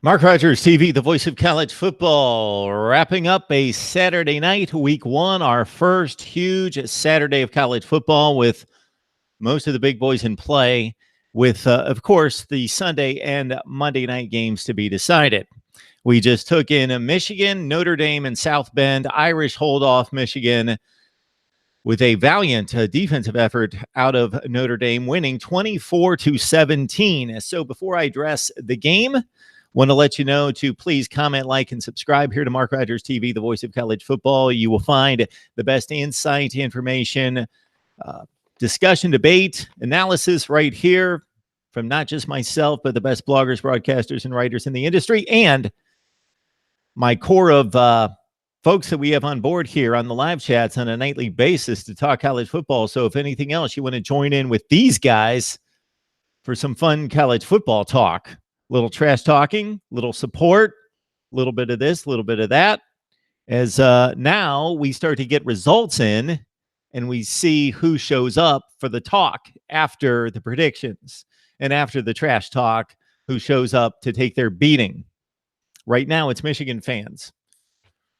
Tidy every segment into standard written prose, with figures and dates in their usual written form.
Mark Rogers TV, the voice of college football, wrapping up a Saturday night, week one, our first huge Saturday of college football with most of the big boys in play, with, of course, the Sunday and Monday night games to be decided. We just took in Michigan, Notre Dame, and South Bend. Irish hold off Michigan with a valiant defensive effort out of Notre Dame, winning 24-17. So before I address the game, want to let you know to please comment, like, and subscribe here to Mark Rogers TV, the voice of college football. You will find the best insight, information, discussion, debate, analysis right here from not just myself, but the best bloggers, broadcasters, and writers in the industry, and my core of folks that we have on board here on the live chats on a nightly basis to talk college football. So if anything else, you want to join in with these guys for some fun college football talk, little trash talking, little support, a little bit of this, a little bit of that, as now we start to get results in and we see who shows up for the talk after the predictions and after the trash talk, who shows up to take their beating. Right now, it's Michigan fans.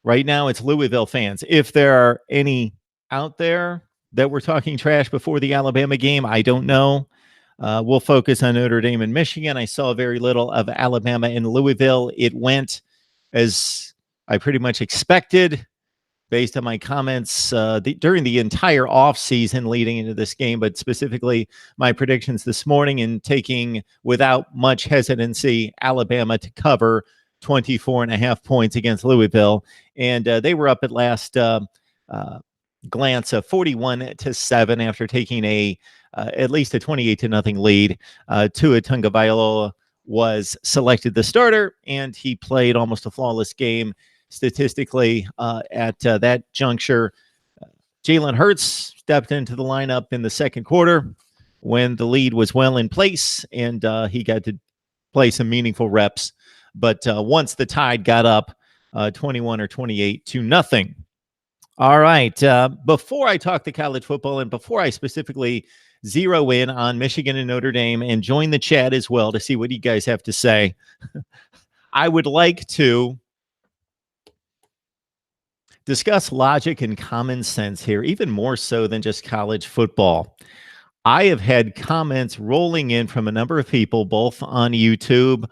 Right now, it's Louisville fans. If there are any out there that were talking trash before the Alabama game, I don't know. We'll focus on Notre Dame and Michigan. I saw very little of Alabama and Louisville. It went as I pretty much expected based on my comments during the entire offseason leading into this game, but specifically my predictions this morning, and taking without much hesitancy Alabama to cover 24.5 points against Louisville. And they were up at last glance of 41-7 after taking at least a 28-0 lead. Tua Tagovailoa was selected the starter, and he played almost a flawless game statistically at that juncture. Jalen Hurts stepped into the lineup in the second quarter when the lead was well in place, and he got to play some meaningful reps. But once the Tide got up 21 or 28-0. All right. Before I talk to college football, and before I specifically zero in on Michigan and Notre Dame and join the chat as well to see what you guys have to say, I would like to discuss logic and common sense here, even more so than just college football. I have had comments rolling in from a number of people, both on YouTube,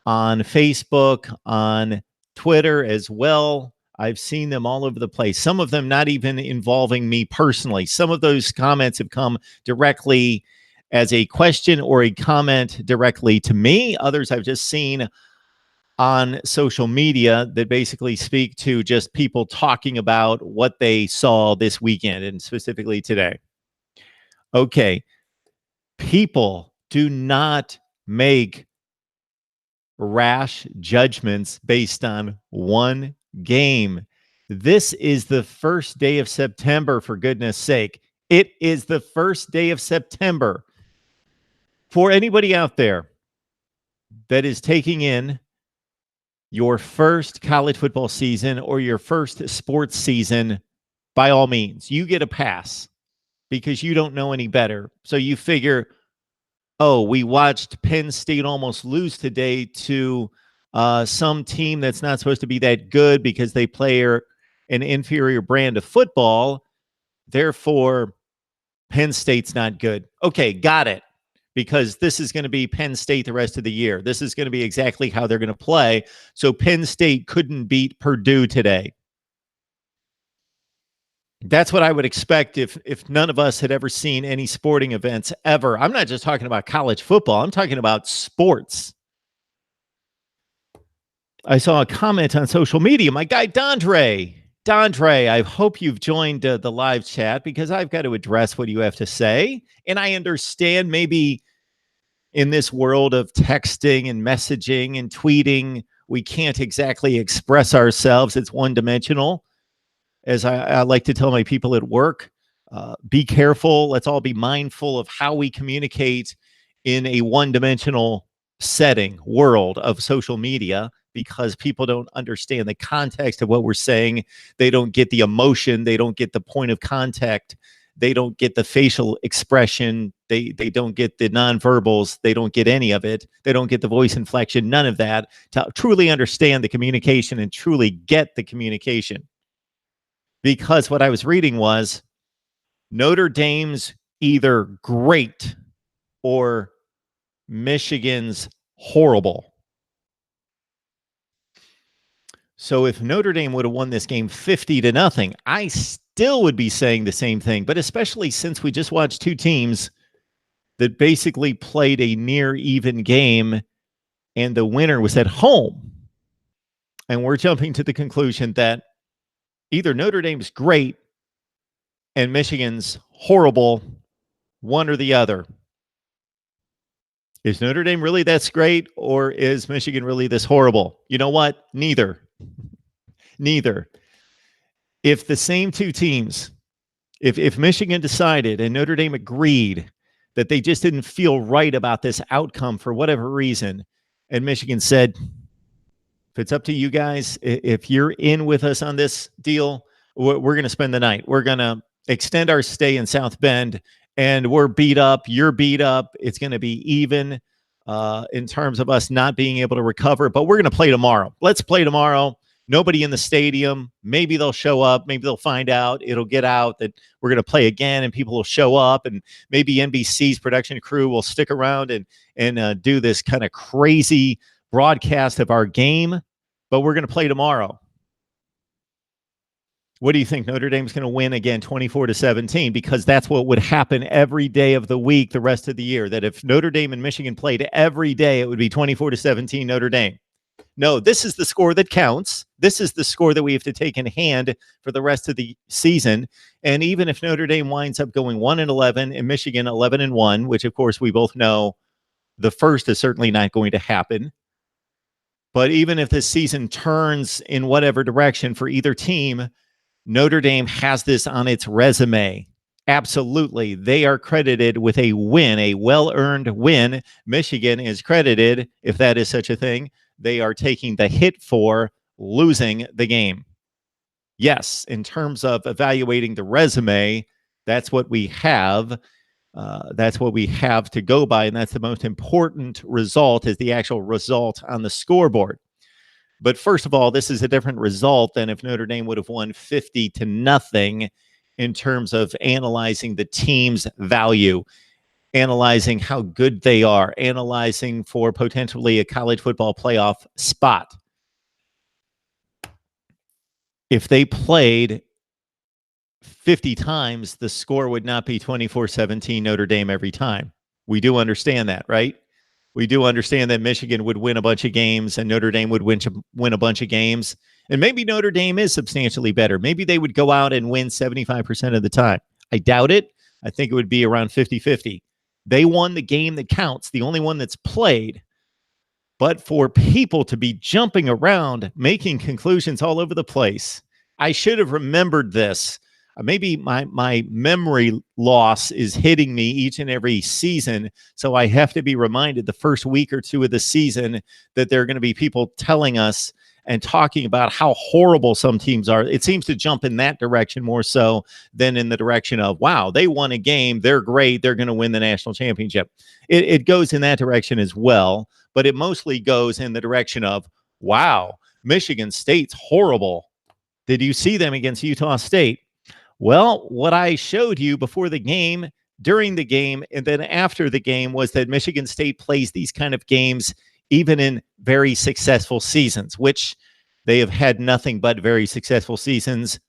on Facebook, on Twitter as well. I've seen them all over the place. Some of them not even involving me personally. Some of those comments have come directly as a question or a comment directly to me. Others I've just seen on social media that basically speak to just people talking about what they saw this weekend and specifically today. Okay, people do not make rash judgments based on one game. This is the first day of September, for goodness sake. It is the first day of September. For anybody out there that is taking in your first college football season or your first sports season, by all means, you get a pass because you don't know any better. So you figure, oh, we watched Penn State almost lose today to some team that's not supposed to be that good because they play an inferior brand of football. Therefore, Penn State's not good. Okay, got it. Because this is going to be Penn State the rest of the year. This is going to be exactly how they're going to play. So Penn State couldn't beat Purdue today. That's what I would expect if none of us had ever seen any sporting events ever. I'm not just talking about college football. I'm talking about sports. I saw a comment on social media. My guy, Dondre, I hope you've joined the live chat because I've got to address what you have to say. And I understand maybe in this world of texting and messaging and tweeting, we can't exactly express ourselves. It's one-dimensional. As I like to tell my people at work, be careful. Let's all be mindful of how we communicate in a one-dimensional setting, world of social media, because people don't understand the context of what we're saying. They don't get the emotion. They don't get the point of contact They don't get the facial expression. They don't get the nonverbals. They don't get any of it. They don't get the voice inflection, none of that, to truly understand the communication and truly get the communication. Because what I was reading was Notre Dame's either great or Michigan's horrible. So if Notre Dame would have won this game 50-0, I still would be saying the same thing. But especially since we just watched two teams that basically played a near even game and the winner was at home. And we're jumping to the conclusion that either Notre Dame's great and Michigan's horrible, one or the other. Is Notre Dame really that's great, or is Michigan really this horrible? You know what? Neither. Neither. If the same two teams, if Michigan decided and Notre Dame agreed that they just didn't feel right about this outcome for whatever reason, and Michigan said, if it's up to you guys, if you're in with us on this deal, we're going to spend the night. We're going to extend our stay in South Bend, and we're beat up. You're beat up. It's going to be even in terms of us not being able to recover, but we're going to play tomorrow. Let's play tomorrow. Nobody in the stadium. Maybe they'll show up. Maybe they'll find out. It'll get out that we're going to play again, and people will show up, and maybe NBC's production crew will stick around and do this kind of crazy broadcast of our game, but we're going to play tomorrow. What do you think? Notre Dame's going to win again 24-17, because that's what would happen every day of the week the rest of the year, that if Notre Dame and Michigan played every day, it would be 24-17 Notre Dame. No, this is the score that counts. This is the score that we have to take in hand for the rest of the season. And even if Notre Dame winds up going 1-11 and Michigan 11-1, which of course we both know the first is certainly not going to happen. But even if this season turns in whatever direction for either team, Notre Dame has this on its resume. Absolutely. They are credited with a win, a well-earned win. Michigan is credited, if that is such a thing, they are taking the hit for losing the game. Yes, in terms of evaluating the resume, that's what we have. That's what we have to go by, and that's the most important result, is the actual result on the scoreboard. But first of all, this is a different result than if Notre Dame would have won 50-0 in terms of analyzing the team's value, analyzing how good they are, analyzing for potentially a college football playoff spot. If they played 50 times, the score would not be 24-17 Notre Dame every time. We do understand that, right? We do understand that Michigan would win a bunch of games and Notre Dame would win a bunch of games. And maybe Notre Dame is substantially better. Maybe they would go out and win 75% of the time. I doubt it. I think it would be around 50-50. They won the game that counts, the only one that's played. But for people to be jumping around, making conclusions all over the place, I should have remembered this. Maybe my memory loss is hitting me each and every season, so I have to be reminded the first week or two of the season that there are going to be people telling us and talking about how horrible some teams are. It seems to jump in that direction more so than in the direction of, wow, they won a game, they're great, they're going to win the national championship. It goes in that direction as well, but it mostly goes in the direction of, wow, Michigan State's horrible. Did you see them against Utah State? Well, what I showed you before the game, during the game, and then after the game was that Michigan State plays these kind of games even in very successful seasons, which they have had nothing but very successful seasons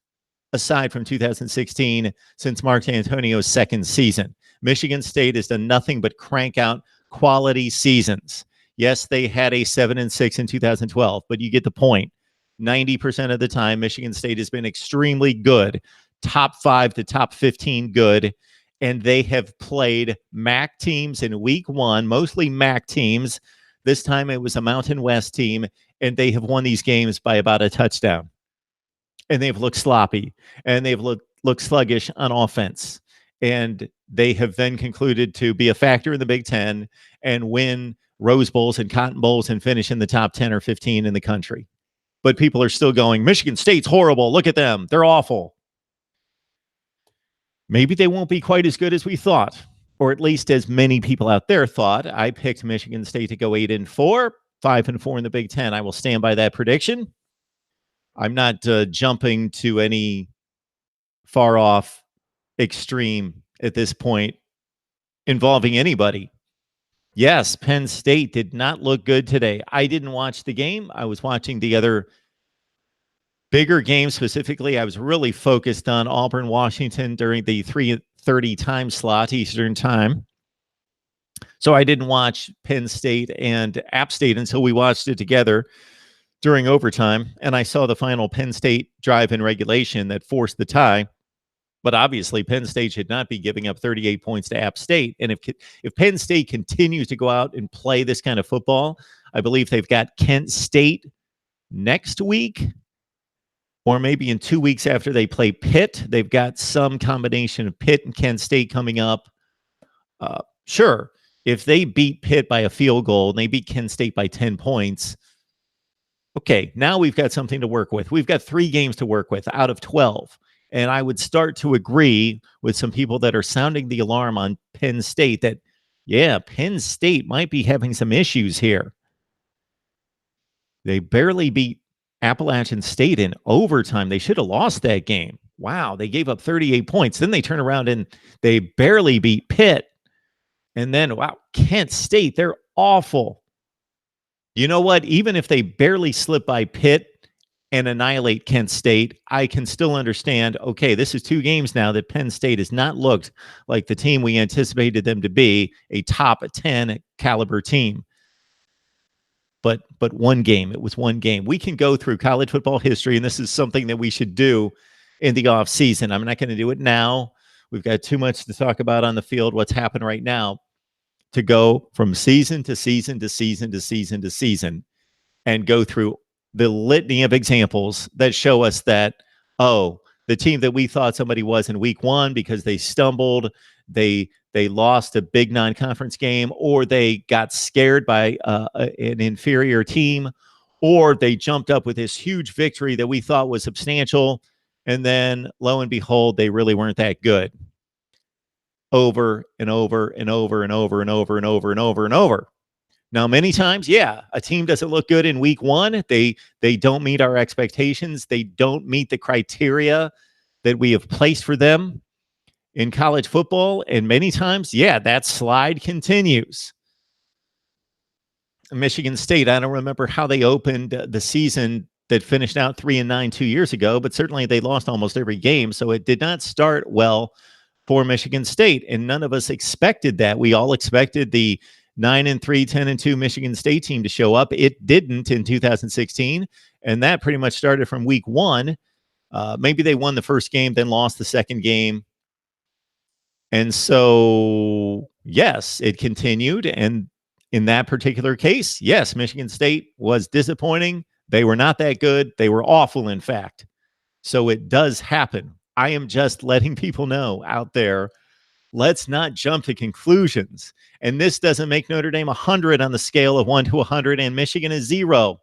aside from 2016 since Mark D'Antonio's second season. Michigan State has done nothing but crank out quality seasons. Yes, they had a 7-6 in 2012, but you get the point. 90% of the time, Michigan State has been extremely good, top 5 to top 15 good, and they have played MAC teams in week 1, mostly MAC teams. This time it was a Mountain West team, and they have won these games by about a touchdown. And they've looked sloppy, and they've looked sluggish on offense. And they have then concluded to be a factor in the Big Ten and win Rose Bowls and Cotton Bowls and finish in the top 10 or 15 in the country. But people are still going, Michigan State's horrible. Look at them. They're awful. Maybe they won't be quite as good as we thought, or at least as many people out there thought. I picked Michigan State to go 8-4, 5-4 in the Big Ten. I will stand by that prediction. I'm not jumping to any far off extreme at this point involving anybody. Yes, Penn State did not look good today. I didn't watch the game. I was watching the other bigger games. Specifically, I was really focused on Auburn, Washington during the 3:30 time slot, Eastern time. So I didn't watch Penn State and App State until we watched it together during overtime. And I saw the final Penn State drive in regulation that forced the tie. But obviously, Penn State should not be giving up 38 points to App State. And if Penn State continues to go out and play this kind of football, I believe they've got Kent State next week, or maybe in 2 weeks after they play Pitt. They've got some combination of Pitt and Kent State coming up. Sure, if they beat Pitt by a field goal and they beat Kent State by 10 points, okay, now we've got something to work with. We've got 3 games to work with out of 12. And I would start to agree with some people that are sounding the alarm on Penn State that, yeah, Penn State might be having some issues here. They barely beat Appalachian State in overtime. They should have lost that game. Wow, they gave up 38 points. Then they turn around and they barely beat Pitt. And then, wow, Kent State, they're awful. You know what? Even if they barely slip by Pitt and annihilate Kent State, I can still understand, okay, this is 2 games now that Penn State has not looked like the team we anticipated them to be, a top 10 caliber team. But one game, it was one game. We can go through college football history, and this is something that we should do in the off season. I'm not going to do it now. We've got too much to talk about on the field, what's happened right now, to go from season to season to season to season to season and go through the litany of examples that show us that, oh, the team that we thought somebody was in week 1 because they stumbled, they lost a big non-conference game, or they got scared by an inferior team, or they jumped up with this huge victory that we thought was substantial, and then lo and behold, they really weren't that good. Over and over and over and over and over and over and over and over. Now, many times, yeah, a team doesn't look good in week 1. They don't meet our expectations. They don't meet the criteria that we have placed for them in college football. And many times, yeah, that slide continues. Michigan State, I don't remember how they opened the season that finished out 3-9 2 years ago, but certainly they lost almost every game. So it did not start well for Michigan State. And none of us expected that. We all expected the 9-3, 10-2 Michigan State team to show up. It didn't in 2016, and that pretty much started from week 1. Maybe they won the first game, then lost the second game. And so, yes, it continued. And in that particular case, yes, Michigan State was disappointing. They were not that good. They were awful, in fact. So it does happen. I am just letting people know out there, let's not jump to conclusions. And this doesn't make Notre Dame 100 on the scale of 1 to 100, and Michigan is 0.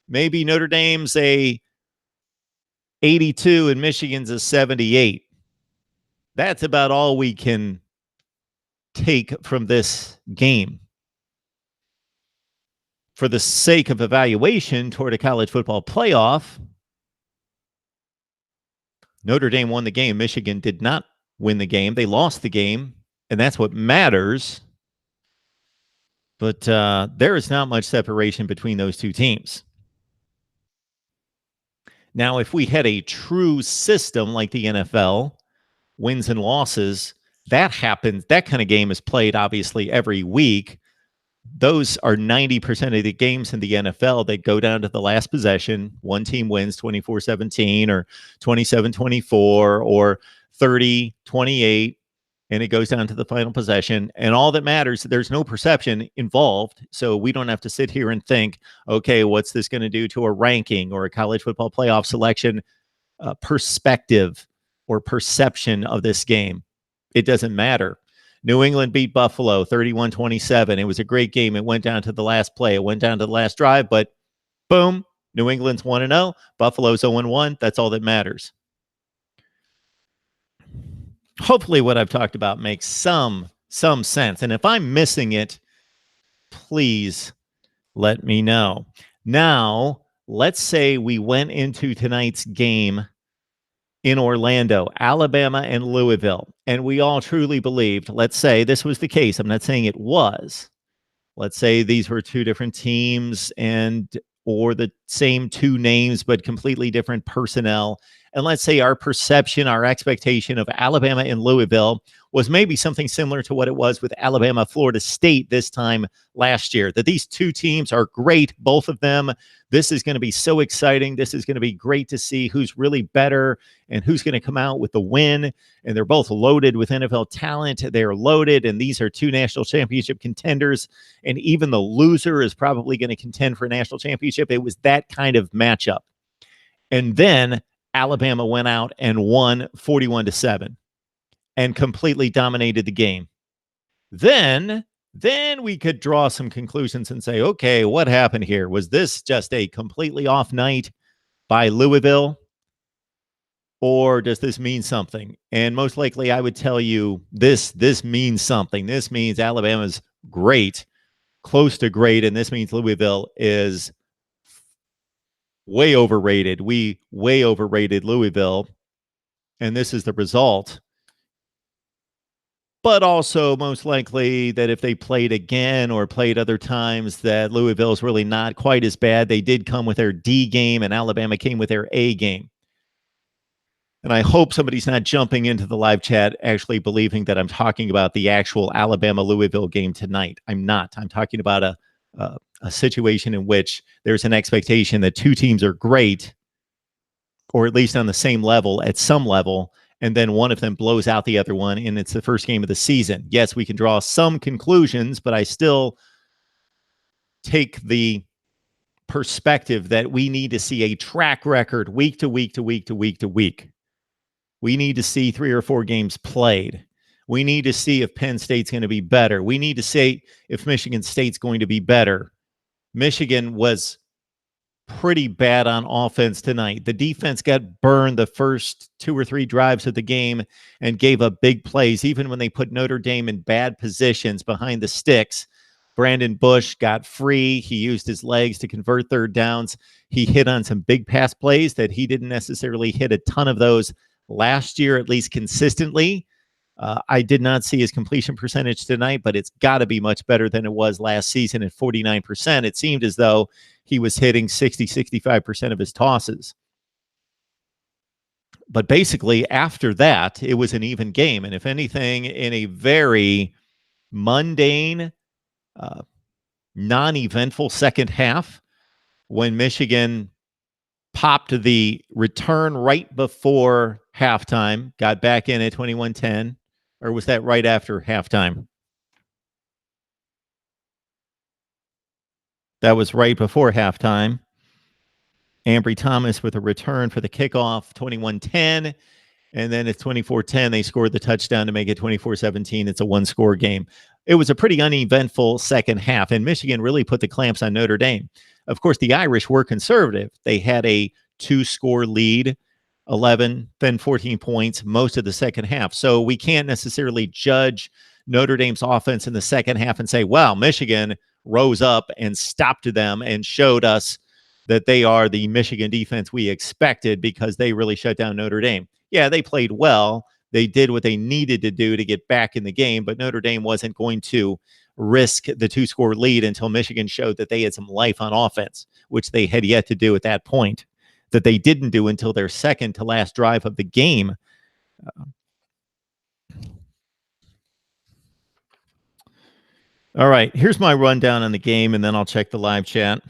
Maybe Notre Dame's a 82 and Michigan's a 78. That's about all we can take from this game. For the sake of evaluation toward a college football playoff, Notre Dame won the game. Michigan did not win the game. They lost the game, and that's what matters. But there is not much separation between those two teams. Now, if we had a true system like the NFL, wins and losses, that happens. That kind of game is played, obviously, every week. Those are 90% of the games in the NFL that go down to the last possession. One team wins 24-17 or 27-24 or 30-28, and it goes down to the final possession. And all that matters, there's no perception involved. So we don't have to sit here and think, okay, what's this going to do to a ranking or a college football playoff selection perspective or perception of this game. It doesn't matter. New England beat Buffalo 31-27. It was a great game. It went down to the last play. It went down to the last drive, but boom, New England's 1-0. Buffalo's 0-1. That's all that matters. hopefully what I've talked about makes some sense. And if I'm missing it, please let me know. Now, let's say we went into tonight's game in Orlando, Alabama and Louisville, and we all truly believed, let's say this was the case. I'm not saying it was. Let's say these were two different teams and or the same two names but completely different personnel. And let's say our perception, our expectation of Alabama and Louisville was maybe something similar to what it was with Alabama, Florida State this time last year, that these two teams are great, both of them. This is going to be so exciting. This is going to be great to see who's really better and who's going to come out with the win. And they're both loaded with NFL talent. They're loaded, and these are two national championship contenders. And even the loser is probably going to contend for a national championship. It was that kind of matchup. And then Alabama went out and won 41-7 and completely dominated the game. Then we could draw some conclusions and say, okay, what happened here? Was this just a completely off night by Louisville? Or does this mean something? And most likely I would tell you this means something. This means Alabama's great, close to great, and this means Louisville is way overrated. We way overrated Louisville, and this is the result. But also most likely that if they played again or played other times, that Louisville's really not quite as bad. They did come with their D game, and Alabama came with their A game. And I hope somebody's not jumping into the live chat actually believing that I'm talking about the actual Alabama-Louisville game tonight. I'm not. I'm talking about a situation in which there's an expectation that two teams are great, or at least on the same level, at some level, and then one of them blows out the other one, and it's the first game of the season. Yes, we can draw some conclusions, but I still take the perspective that we need to see a track record week to week to week to week to week. We need to see 3 or 4 games played. We need to see if Penn State's going to be better. We need to see if Michigan State's going to be better. Michigan was pretty bad on offense tonight. The defense got burned the first 2 or 3 drives of the game and gave up big plays, even when they put Notre Dame in bad positions behind the sticks. Brandon Bush got free. He used his legs to convert third downs. He hit on some big pass plays that he didn't necessarily hit a ton of those last year, at least consistently. I did not see his completion percentage tonight, but it's got to be much better than it was last season at 49%. It seemed as though he was hitting 65% of his tosses. But basically, after that, it was an even game. And if anything, in a very mundane, non-eventful second half, when Michigan popped the return right before halftime, got back in at 21-10, or was that right after halftime? That was right before halftime. Ambry Thomas with a return for the kickoff, 21-10. And then it's 24-10. They scored the touchdown to make it 24-17. It's a one-score game. It was a pretty uneventful second half, and Michigan really put the clamps on Notre Dame. Of course, the Irish were conservative. They had a 2-score lead, 11, then 14 points most of the second half. So we can't necessarily judge Notre Dame's offense in the second half and say, wow, Michigan rose up and stopped them and showed us that they are the Michigan defense we expected because they really shut down Notre Dame. Yeah, they played well. They did what they needed to do to get back in the game, but Notre Dame wasn't going to risk the 2-score lead until Michigan showed that they had some life on offense, which they had yet to do at that point, that they didn't do until their second to last drive of the game. All right, here's my rundown on the game, and then I'll check the live chat.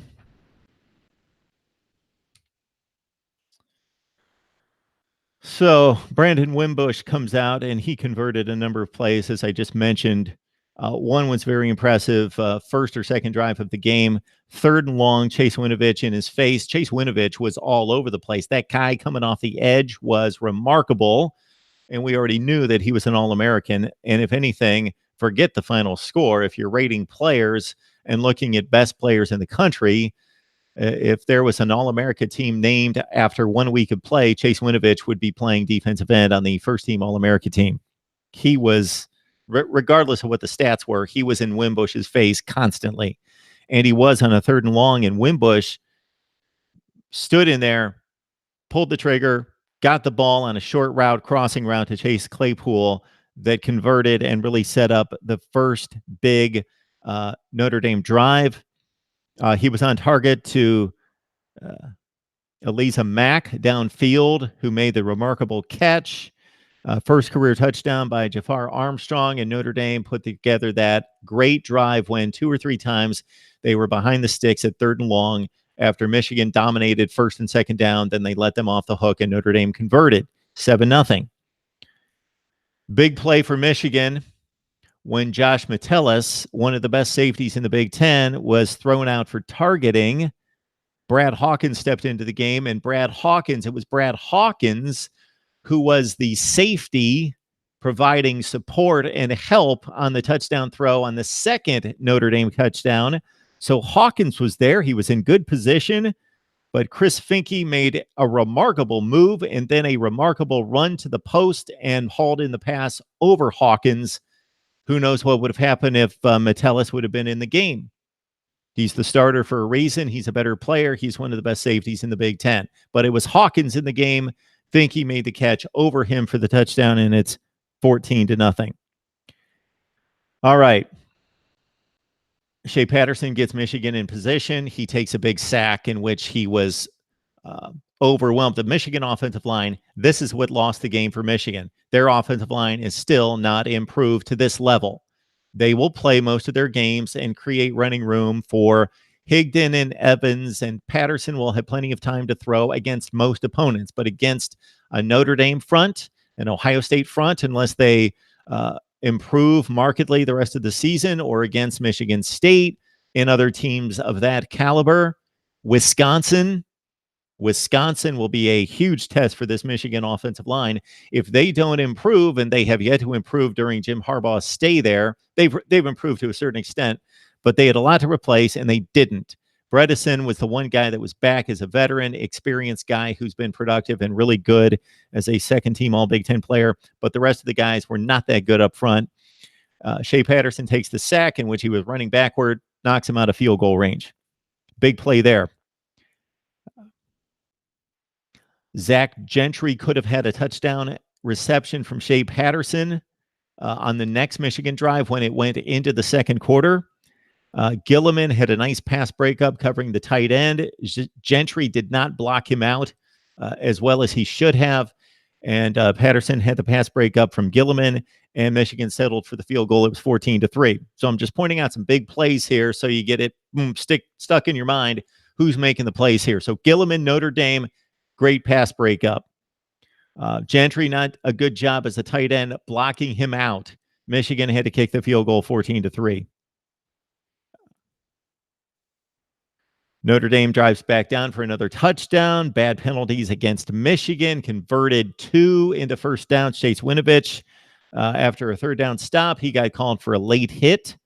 So Brandon Wimbush comes out, and he converted a number of plays, as I just mentioned. One was very impressive, first or second drive of the game. 3rd and long, Chase Winovich in his face. Chase Winovich was all over the place. That guy coming off the edge was remarkable, and we already knew that he was an All-American. And if anything, forget the final score. If you're rating players and looking at best players in the country, if there was an All-America team named after 1 week of play, Chase Winovich would be playing defensive end on the first-team All-America team. he was, regardless of what the stats were, he was in Wimbush's face constantly. And he was on a 3rd and long, and Wimbush stood in there, pulled the trigger, got the ball on a short route, crossing route to Chase Claypool that converted and really set up the first big Notre Dame drive. He was on target to Eliza Mack downfield, who made the remarkable catch. First career touchdown by Jafar Armstrong, and Notre Dame put together that great drive when 2 or 3 times they were behind the sticks at 3rd and long after Michigan dominated 1st and 2nd down. Then they let them off the hook, and Notre Dame converted 7-0. Big play for Michigan when Josh Metellus, one of the best safeties in the Big Ten, was thrown out for targeting. Brad Hawkins stepped into the game, and it was Brad Hawkins who was the safety providing support and help on the touchdown throw on the second Notre Dame touchdown. So Hawkins was there. He was in good position, but Chris Finke made a remarkable move and then a remarkable run to the post and hauled in the pass over Hawkins. Who knows what would have happened if Metellus would have been in the game. He's the starter for a reason. He's a better player. He's one of the best safeties in the Big Ten. But it was Hawkins in the game. Finke made the catch over him for the touchdown, and it's 14-0. All right. Shea Patterson gets Michigan in position. He takes a big sack in which he was overwhelmed. The Michigan offensive line, this is what lost the game for Michigan. Their offensive line is still not improved to this level. They will play most of their games and create running room for Higdon and Evans, and Patterson will have plenty of time to throw against most opponents, but against a Notre Dame front, an Ohio State front, unless they improve markedly the rest of the season, or against Michigan State and other teams of that caliber. Wisconsin will be a huge test for this Michigan offensive line. If they don't improve, and they have yet to improve during Jim Harbaugh's stay there, they've improved to a certain extent, but they had a lot to replace, and they didn't. Bredesen was the one guy that was back as a veteran, experienced guy who's been productive and really good as a second-team All-Big Ten player, but the rest of the guys were not that good up front. Shea Patterson takes the sack in which he was running backward, knocks him out of field goal range. Big play there. Zach Gentry could have had a touchdown reception from Shea Patterson on the next Michigan drive when it went into the second quarter. Gilliman had a nice pass breakup covering the tight end. Gentry did not block him out as well as he should have. And Patterson had the pass breakup from Gilliman, and Michigan settled for the field goal. It was 14-3. So I'm just pointing out some big plays here so you get it stuck in your mind who's making the plays here. So Gilliman, Notre Dame, great pass breakup. Gentry, not a good job as a tight end, blocking him out. Michigan had to kick the field goal 14-3. Notre Dame drives back down for another touchdown. Bad penalties against Michigan. Converted 2 into first down. Chase Winovich, after a third down stop, he got called for a late hit.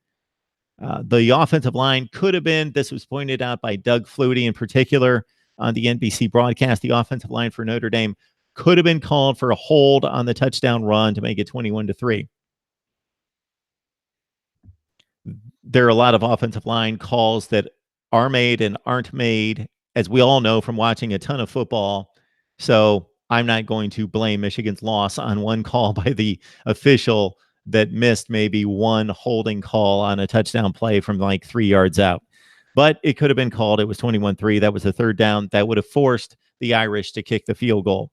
The offensive line could have been, this was pointed out by Doug Flutie in particular on the NBC broadcast, the offensive line for Notre Dame could have been called for a hold on the touchdown run to make it 21-3. There are a lot of offensive line calls that are made and aren't made, as we all know from watching a ton of football. So I'm not going to blame Michigan's loss on one call by the official that missed maybe one holding call on a touchdown play from like 3 yards out. But it could have been called. It was 21-3. That was a third down. That would have forced the Irish to kick the field goal.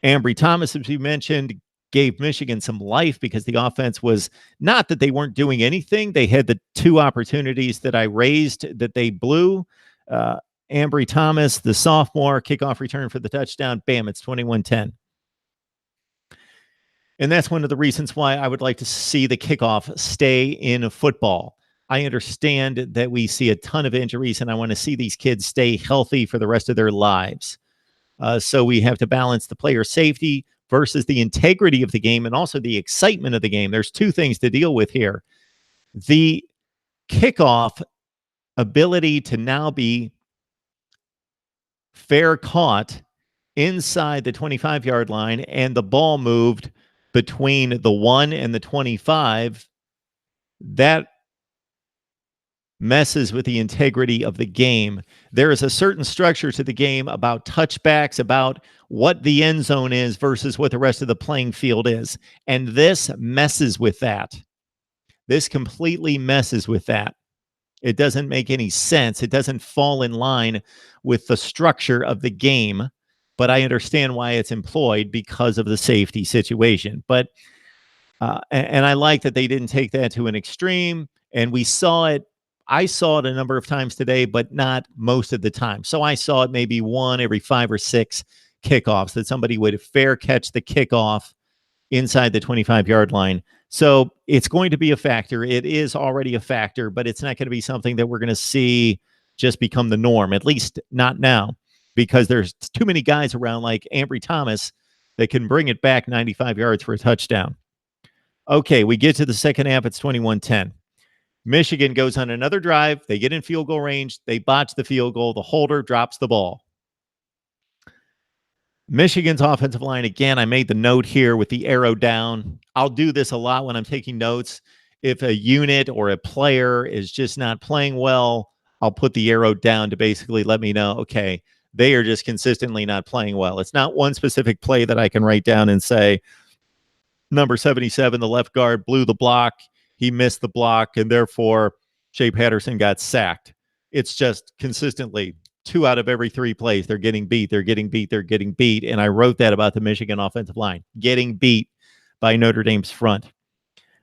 Ambry Thomas, as we mentioned, gave Michigan some life because the offense was not that they weren't doing anything. They had the 2 opportunities that I raised that they blew. Ambry Thomas, the sophomore, kickoff return for the touchdown. Bam, it's 21-10. And that's one of the reasons why I would like to see the kickoff stay in football. I understand that we see a ton of injuries, and I want to see these kids stay healthy for the rest of their lives. So we have to balance the player safety versus the integrity of the game and also the excitement of the game. There's 2 things to deal with here. The kickoff ability to now be fair caught inside the 25-yard line and the ball moved between the 1 and the 25, that messes with the integrity of the game. There is a certain structure to the game about touchbacks, about what the end zone is versus what the rest of the playing field is. And this messes with that. This completely messes with that. It doesn't make any sense. It doesn't fall in line with the structure of the game, but I understand why it's employed because of the safety situation. But and I like that they didn't take that to an extreme. And we saw it. I saw it a number of times today, but not most of the time. So I saw it maybe one every 5 or 6 kickoffs that somebody would fair catch the kickoff inside the 25-yard line. So it's going to be a factor. It is already a factor, but it's not going to be something that we're going to see just become the norm, at least not now, because there's too many guys around like Ambry Thomas that can bring it back 95 yards for a touchdown. Okay, we get to the second half. It's 21-10. Michigan goes on another drive. They get in field goal range. They botch the field goal. The holder drops the ball. Michigan's offensive line, again, I made the note here with the arrow down. I'll do this a lot when I'm taking notes. If a unit or a player is just not playing well, I'll put the arrow down to basically let me know, okay, they are just consistently not playing well. It's not one specific play that I can write down and say, number 77, the left guard, blew the block. He missed the block, and therefore Shea Patterson got sacked. It's just consistently 2 out of every 3 plays, they're getting beat, they're getting beat, they're getting beat. And I wrote that about the Michigan offensive line, getting beat by Notre Dame's front.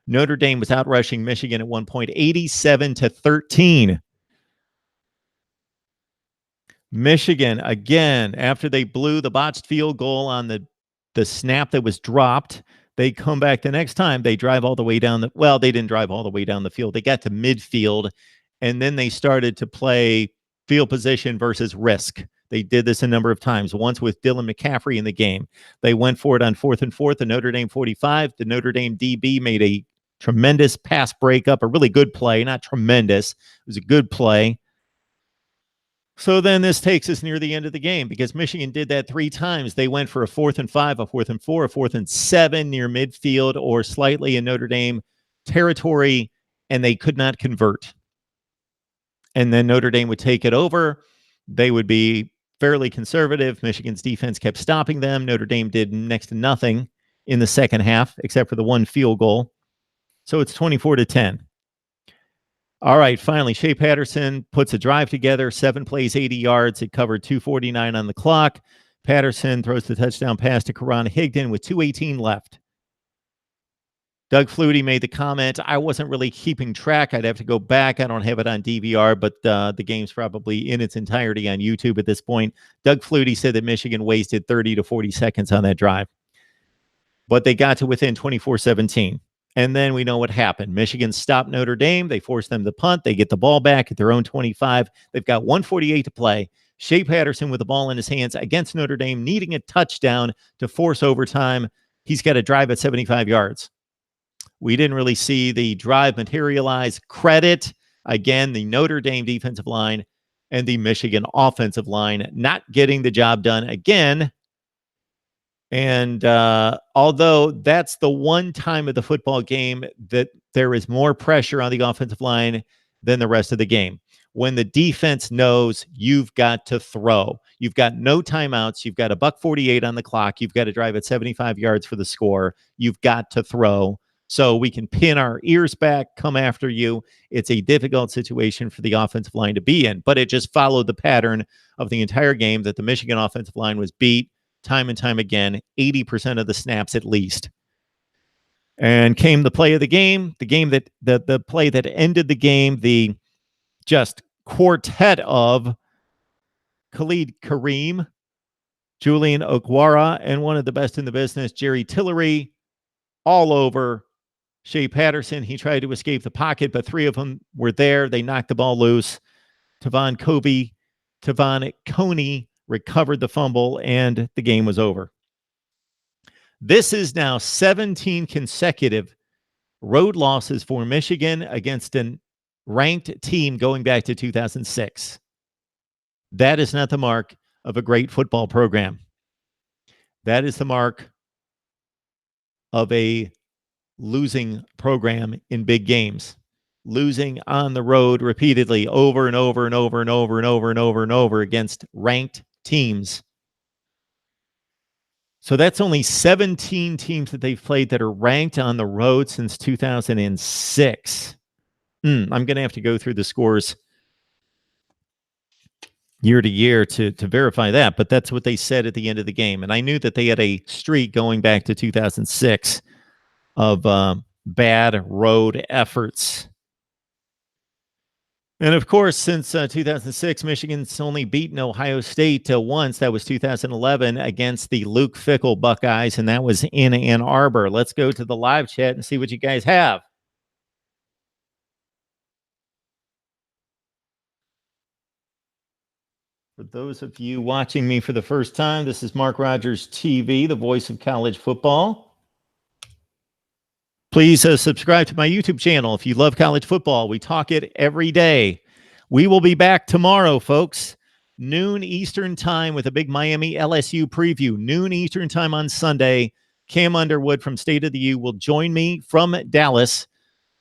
Notre Dame was out rushing Michigan at one point, 87-13. Michigan, again, after they blew the botched field goal on the snap that was dropped, they come back the next time. They drive all the way down they didn't drive all the way down the field. They got to midfield, and then they started to play field position versus risk. They did this a number of times, once with Dylan McCaffrey in the game. They went for it on 4th and 4, the Notre Dame 45. The Notre Dame DB made a tremendous pass breakup, a really good play, not tremendous. It was a good play. So then this takes us near the end of the game because Michigan did that 3 times. They went for a 4th and 5, a 4th and 4, a 4th and 7 near midfield or slightly in Notre Dame territory, and they could not convert. And then Notre Dame would take it over. They would be fairly conservative. Michigan's defense kept stopping them. Notre Dame did next to nothing in the second half, except for the 1 field goal. So it's 24-10. All right, finally, Shea Patterson puts a drive together, 7 plays, 80 yards. It covered 2:49 on the clock. Patterson throws the touchdown pass to Karan Higdon with 2:18 left. Doug Flutie made the comment, I wasn't really keeping track. I'd have to go back. I don't have it on DVR, but the game's probably in its entirety on YouTube at this point. Doug Flutie said that Michigan wasted 30 to 40 seconds on that drive. But they got to within 24-17. And then we know what happened. Michigan stopped Notre Dame. They forced them to punt. They get the ball back at their own 25. They've got 1:48 to play. Shea Patterson with the ball in his hands against Notre Dame, needing a touchdown to force overtime. He's got a drive at 75 yards. We didn't really see the drive materialize. Credit, again, the Notre Dame defensive line and the Michigan offensive line not getting the job done again. And although that's the one time of the football game that there is more pressure on the offensive line than the rest of the game, when the defense knows you've got to throw, you've got no timeouts, you've got a $1:48 on the clock, you've got to drive at 75 yards for the score, you've got to throw. So we can pin our ears back, come after you. It's a difficult situation for the offensive line to be in, but it just followed the pattern of the entire game that the Michigan offensive line was beat time and time again, 80% of the snaps at least. And came the play of the game that the play that ended the game, the just quartet of Khalid Kareem, Julian Okwara, and one of the best in the business, Jerry Tillery, all over Shea Patterson. He tried to escape the pocket, but 3 of them were there. They knocked the ball loose. Tavon Coney recovered the fumble, and the game was over. This is now 17 consecutive road losses for Michigan against a ranked team going back to 2006. That is not the mark of a great football program. That is the mark of a losing program in big games, losing on the road repeatedly over and over and over and over and over and over and over against ranked teams. So that's only 17 teams that they've played that are ranked on the road since 2006. I'm going to have to go through the scores year to year to verify that, but that's what they said at the end of the game. And I knew that they had a streak going back to 2006 of bad road efforts. And of course, since 2006, Michigan's only beaten Ohio State once. That was 2011 against the Luke Fickell Buckeyes, and that was in Ann Arbor. Let's go to the live chat and see what you guys have. For those of you watching me for the first time, this is Mark Rogers TV, the voice of college football. Please subscribe to my YouTube channel if you love college football. We talk it every day. We will be back tomorrow, folks. Noon Eastern time with a big Miami LSU preview. Noon Eastern time on Sunday. Cam Underwood from State of the U will join me from Dallas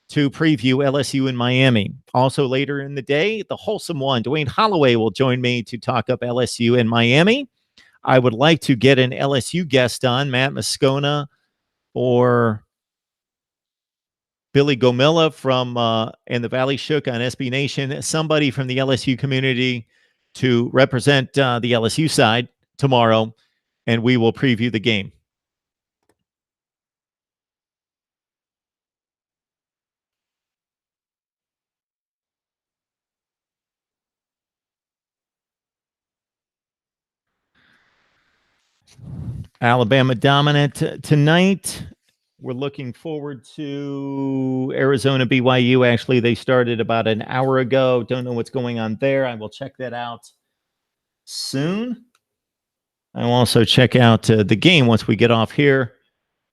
to preview LSU in Miami. Also later in the day, the wholesome one, Dwayne Holloway, will join me to talk up LSU in Miami. I would like to get an LSU guest on, Matt Moscona or Billy Gomilla from and the Valley Shook on SB Nation, somebody from the LSU community to represent the LSU side tomorrow, and we will preview the game. Alabama dominant tonight. We're looking forward to Arizona BYU. Actually, they started about an hour ago. Don't know what's going on there. I will check that out soon. I will also check out the game once we get off here.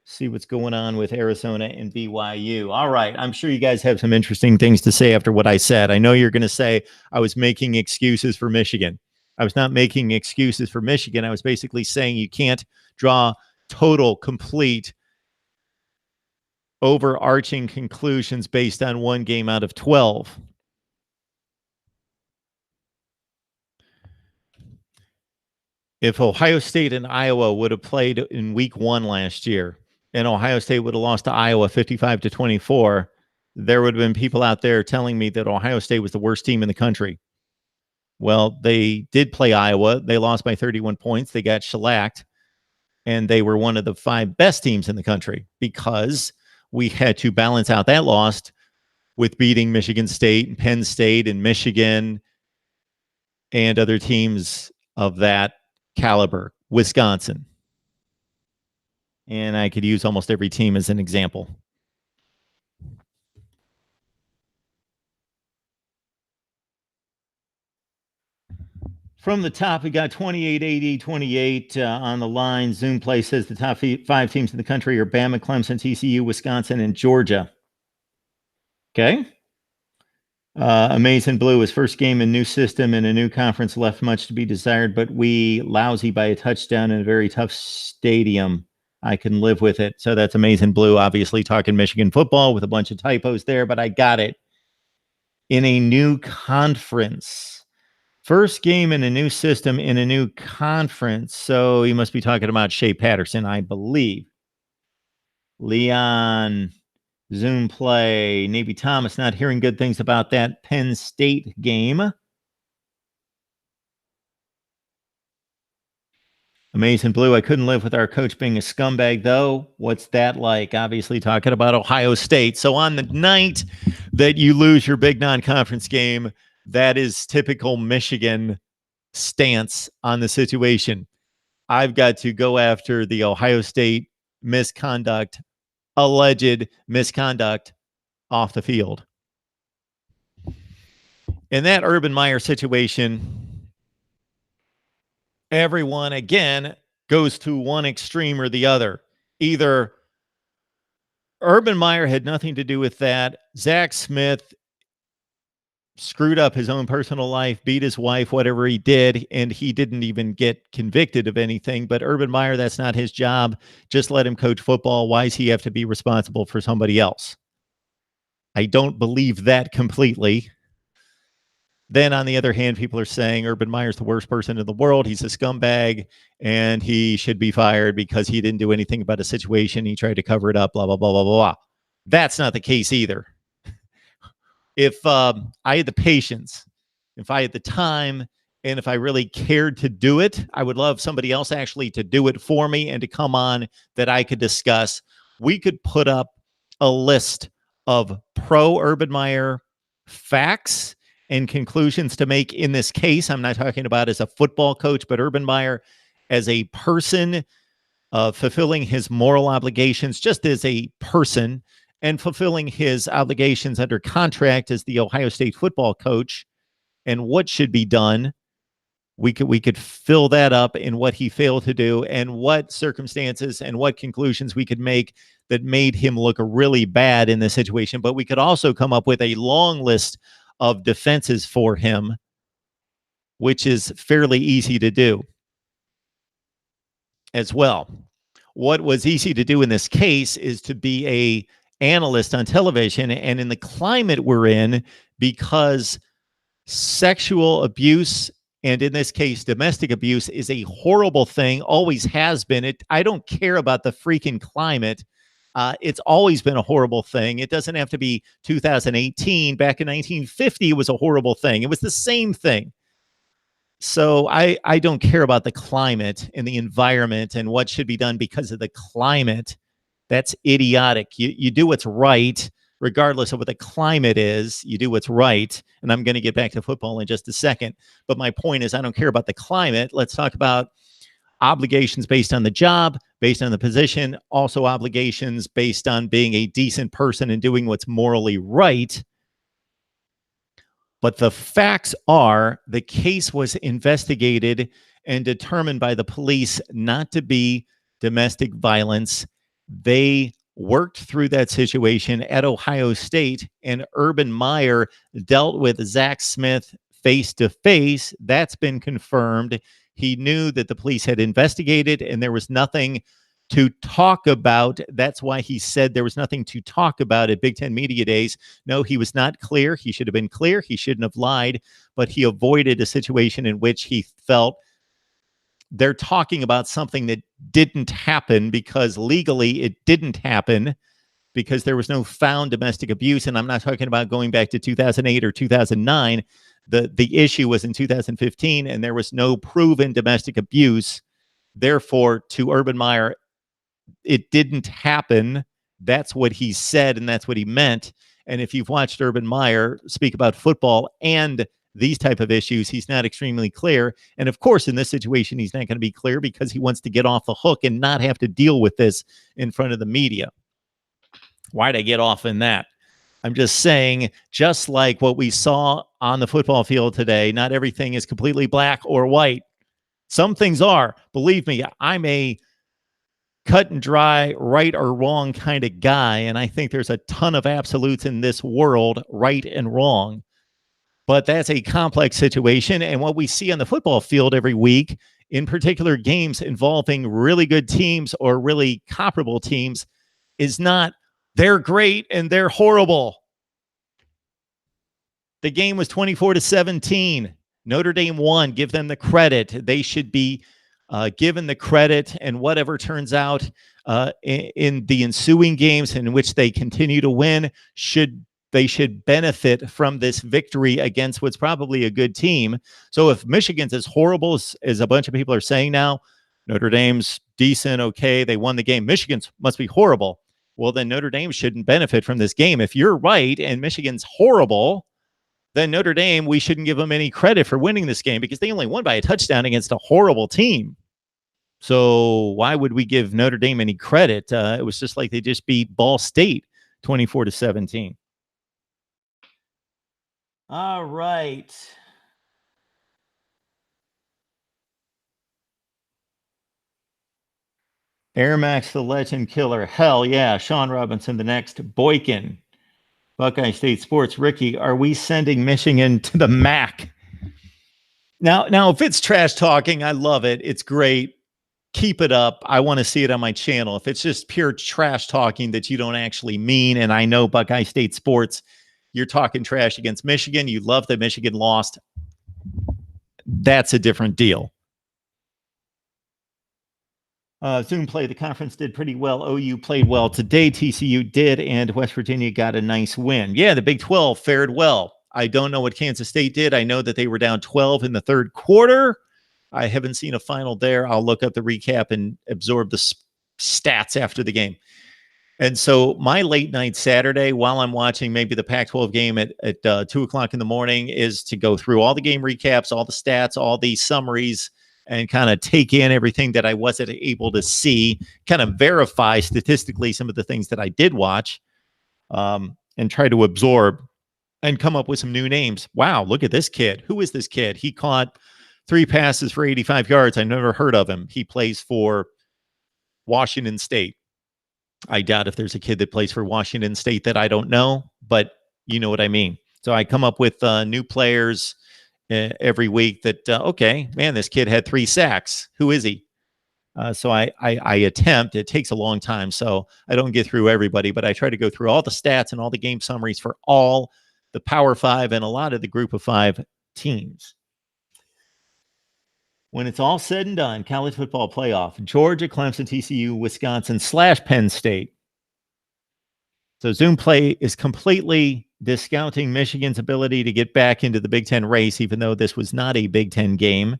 See what's going on with Arizona and BYU. All right. I'm sure you guys have some interesting things to say after what I said. I know you're going to say I was making excuses for Michigan. I was not making excuses for Michigan. I was basically saying you can't draw total, complete, overarching conclusions based on one game out of 12. If Ohio State and Iowa would have played in week 1 last year and Ohio State would have lost to Iowa 55-24, there would have been people out there telling me that Ohio State was the worst team in the country. Well, they did play Iowa. They lost by 31 points. They got shellacked, and they were one of the 5 best teams in the country because we had to balance out that loss with beating Michigan State and Penn State and Michigan and other teams of that caliber, Wisconsin. And I could use almost every team as an example. From the top, we got 28-80-28 on the line. Zoom Play says the top 5 teams in the country are Bama, Clemson, TCU, Wisconsin, and Georgia. Okay. Amazing Blue, his first game in new system and a new conference left much to be desired, but we lousy by a touchdown in a very tough stadium. I can live with it. So that's Amazing Blue, obviously talking Michigan football with a bunch of typos there, but I got it. In a new conference. First game in a new system in a new conference. So he must be talking about Shea Patterson, I believe. Leon, Zoom Play, Navy Thomas, not hearing good things about that Penn State game. Amazing Blue, I couldn't live with our coach being a scumbag, though. What's that like? Obviously talking about Ohio State. So on the night that you lose your big non-conference game, that is typical Michigan stance on the situation. I've got to go after the Ohio State misconduct, alleged misconduct off the field. In that Urban Meyer situation, everyone, again, goes to one extreme or the other. Either Urban Meyer had nothing to do with that. Zach Smith screwed up his own personal life, beat his wife, whatever he did, and he didn't even get convicted of anything. But Urban Meyer, that's not his job. Just let him coach football. Why does he have to be responsible for somebody else? I don't believe that completely. Then, on the other hand, people are saying Urban Meyer's the worst person in the world. He's a scumbag, and he should be fired because he didn't do anything about a situation. He tried to cover it up, blah, blah, blah, blah, blah. That's not the case either. If I had the patience, if I had the time, and if I really cared to do it, I would love somebody else actually to do it for me and to come on that I could discuss. We could put up a list of pro Urban Meyer facts and conclusions to make in this case. I'm not talking about as a football coach, but Urban Meyer as a person, fulfilling his moral obligations just as a person, and fulfilling his obligations under contract as the Ohio State football coach, and what should be done. We could fill that up in what he failed to do and what circumstances and what conclusions we could make that made him look really bad in this situation. But we could also come up with a long list of defenses for him, which is fairly easy to do as well. What was easy to do in this case is to be a analyst on television, and in the climate we're in, because sexual abuse, and in this case domestic abuse, is a horrible thing, always has been. I don't care about the freaking climate. It's always been a horrible thing. It doesn't have to be 2018. Back in 1950 it was a horrible thing. It was the same thing. So I don't care about the climate and the environment and what should be done because of the climate. That's idiotic. You do what's right, regardless of what the climate is. You do what's right. And I'm going to get back to football in just a second. But my point is, I don't care about the climate. Let's talk about obligations based on the job, based on the position, also obligations based on being a decent person and doing what's morally right. But the facts are the case was investigated and determined by the police not to be domestic violence. They worked through that situation at Ohio State, and Urban Meyer dealt with Zach Smith face to face. That's been confirmed. He knew that the police had investigated and there was nothing to talk about. That's why he said there was nothing to talk about at Big Ten Media Days. No, he was not clear. He should have been clear. He shouldn't have lied, but he avoided a situation in which he felt they're talking about something that didn't happen because legally it didn't happen, because there was no found domestic abuse. And I'm not talking about going back to 2008 or 2009. The issue was in 2015 and there was no proven domestic abuse. Therefore, to Urban Meyer, it didn't happen. That's what he said, and that's what he meant. And if you've watched Urban Meyer speak about football and these type of issues, he's not extremely clear. And of course, in this situation, he's not going to be clear because he wants to get off the hook and not have to deal with this in front of the media. Why'd I get off in that? I'm just saying, just like what we saw on the football field today, not everything is completely black or white. Some things are. Believe me, I'm a cut and dry, right or wrong kind of guy, and I think there's a ton of absolutes in this world, right and wrong. But that's a complex situation, and what we see on the football field every week, in particular games involving really good teams or really comparable teams, is not they're great and they're horrible. The game was 24-17. Notre Dame won. Give them the credit. They should be given the credit, and whatever turns out in the ensuing games in which they continue to win, they should benefit from this victory against what's probably a good team. So if Michigan's as horrible as a bunch of people are saying now, Notre Dame's decent, okay, they won the game, Michigan's must be horrible. Well, then Notre Dame shouldn't benefit from this game. If you're right and Michigan's horrible, then Notre Dame, we shouldn't give them any credit for winning this game because they only won by a touchdown against a horrible team. So why would we give Notre Dame any credit? It was just like they just beat Ball State 24-17. All right. Air Max, the legend killer. Hell yeah. Sean Robinson, the next. Boykin. Buckeye State Sports. Ricky, are we sending Michigan to the MAC? Now, if it's trash talking, I love it. It's great. Keep it up. I want to see it on my channel. If it's just pure trash talking that you don't actually mean, and I know Buckeye State Sports, you're talking trash against Michigan. You love that Michigan lost. That's a different deal. Zoom play. The conference did pretty well. OU played well today. TCU did, and West Virginia got a nice win. Yeah, the Big 12 fared well. I don't know what Kansas State did. I know that they were down 12 in the third quarter. I haven't seen a final there. I'll look up the recap and absorb the stats after the game. And so my late night Saturday, while I'm watching maybe the Pac-12 game at 2 o'clock in the morning, is to go through all the game recaps, all the stats, all the summaries, and kind of take in everything that I wasn't able to see, kind of verify statistically some of the things that I did watch, and try to absorb and come up with some new names. Wow, look at this kid. Who is this kid? He caught 3 passes for 85 yards. I never heard of him. He plays for Washington State. I doubt if there's a kid that plays for Washington State that I don't know, but you know what I mean. So I come up with new players every week that, okay, man, this kid had 3 sacks. Who is he? So I attempt. It takes a long time, so I don't get through everybody, but I try to go through all the stats and all the game summaries for all the Power 5 and a lot of the Group of 5 teams. When it's all said and done, college football playoff, Georgia, Clemson, TCU, Wisconsin / Penn State. So Zoom play is completely discounting Michigan's ability to get back into the Big Ten race, even though this was not a Big Ten game.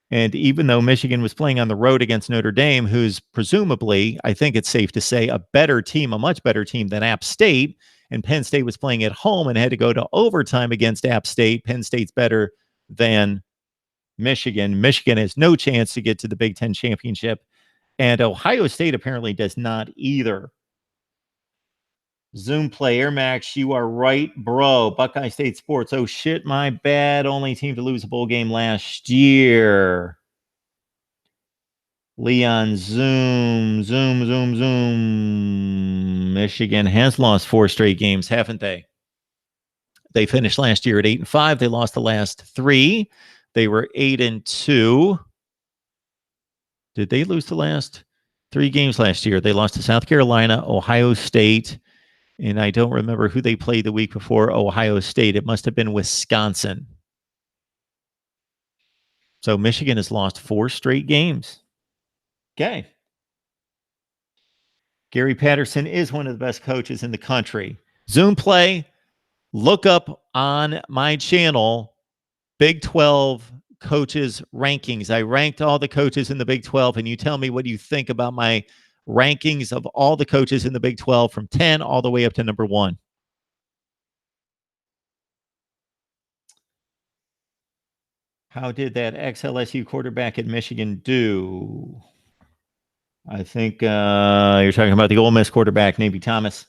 And even though Michigan was playing on the road against Notre Dame, who's presumably, I think it's safe to say, a better team, a much better team than App State, and Penn State was playing at home and had to go to overtime against App State. Penn State's better than Michigan. Michigan has no chance to get to the Big Ten championship, and Ohio State apparently does not either. Zoom play, Air Max, you are right, bro. Buckeye State Sports. Oh, shit, my bad. Only team to lose a bowl game last year. Leon, Zoom. Michigan has lost 4 straight games, haven't they? They finished last year at 8-5. They lost the last 3. They were 8-2. Did they lose the last 3 games last year? They lost to South Carolina, Ohio State, and I don't remember who they played the week before Ohio State. It must have been Wisconsin. So Michigan has lost 4 straight games. Okay. Gary Patterson is one of the best coaches in the country. Zoom play, look up on my channel, Big 12 coaches rankings. I ranked all the coaches in the Big 12, and you tell me what you think about my rankings of all the coaches in the Big 12 from 10 all the way up to number 1. How did that ex-LSU quarterback at Michigan do? I think you're talking about the Ole Miss quarterback, Navy Thomas.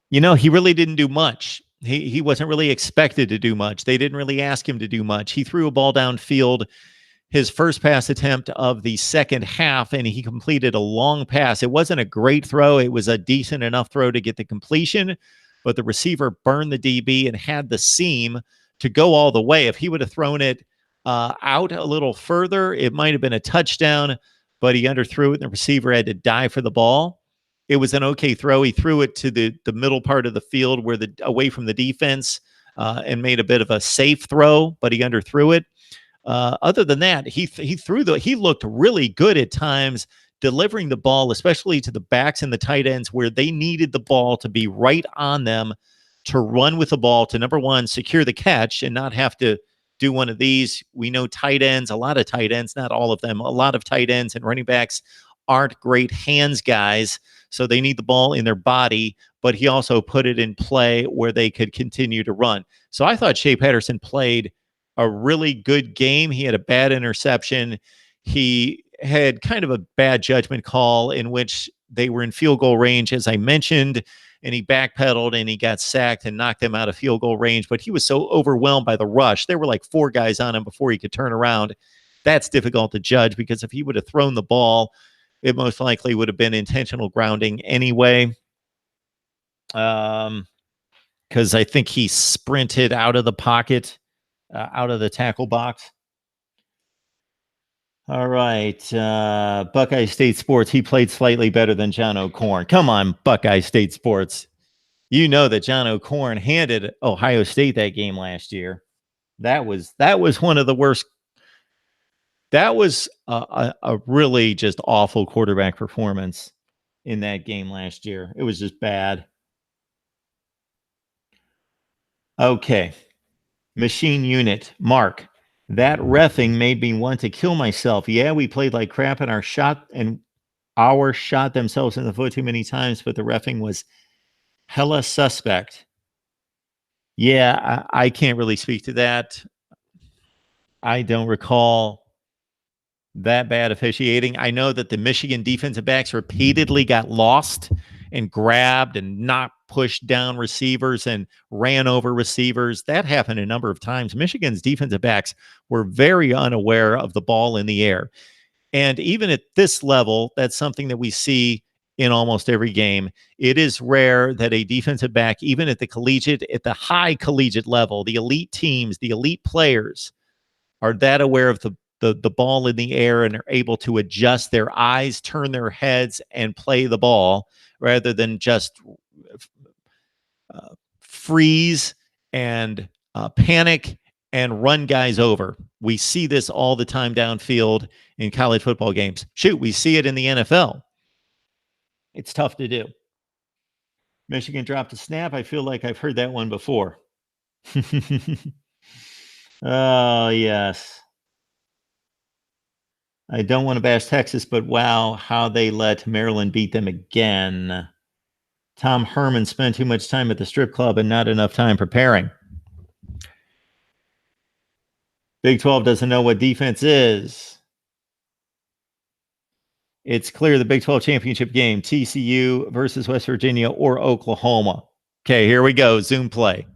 You know, he really didn't do much. He wasn't really expected to do much. They didn't really ask him to do much. He threw a ball downfield his first pass attempt of the second half, and he completed a long pass. It wasn't a great throw. It was a decent enough throw to get the completion, but the receiver burned the DB and had the seam to go all the way. If he would have thrown it out a little further, it might have been a touchdown, but he underthrew it, and the receiver had to dive for the ball. It was an okay throw. He threw it to the middle part of the field where away from the defense and made a bit of a safe throw, but he underthrew it. Other than that, he looked really good at times delivering the ball, especially to the backs and the tight ends where they needed the ball to be right on them to run with the ball to, number 1, secure the catch and not have to do one of these. We know tight ends, a lot of tight ends, not all of them, a lot of tight ends and running backs aren't great hands guys, so they need the ball in their body, but he also put it in play where they could continue to run. So I thought Shea Patterson played a really good game. He had a bad interception. He had kind of a bad judgment call in which they were in field goal range, as I mentioned, and he backpedaled and he got sacked and knocked them out of field goal range, but he was so overwhelmed by the rush. There were like 4 guys on him before he could turn around. That's difficult to judge because if he would have thrown the ball, it most likely would have been intentional grounding anyway. because I think he sprinted out of the pocket, out of the tackle box. All right. Buckeye State Sports. He played slightly better than John O'Corn. Come on, Buckeye State Sports. You know that John O'Corn handed Ohio State that game last year. That was one of the worst. That was a really just awful quarterback performance in that game last year. It was just bad. Okay. Machine Unit. Mark. That reffing made me want to kill myself. Yeah, we played like crap and our shot themselves in the foot too many times, but the reffing was hella suspect. Yeah, I can't really speak to that. I don't recall that bad officiating. I know that the Michigan defensive backs repeatedly got lost and grabbed and not pushed down receivers and ran over receivers. That happened a number of times. Michigan's defensive backs were very unaware of the ball in the air. And even at this level, that's something that we see in almost every game. It is rare that a defensive back, even at the high collegiate level, the elite teams, the elite players, are that aware of the ball in the air and are able to adjust their eyes, turn their heads, and play the ball rather than just freeze and panic and run guys over. We see this all the time downfield in college football games. Shoot, we see it in the NFL. It's tough to do. Michigan dropped a snap. I feel like I've heard that one before. Oh, yes. I don't want to bash Texas, but wow, how they let Maryland beat them again. Tom Herman spent too much time at the strip club and not enough time preparing. Big 12 doesn't know what defense is. It's clear the Big 12 championship game, TCU versus West Virginia or Oklahoma. Okay, here we go. Zoom play.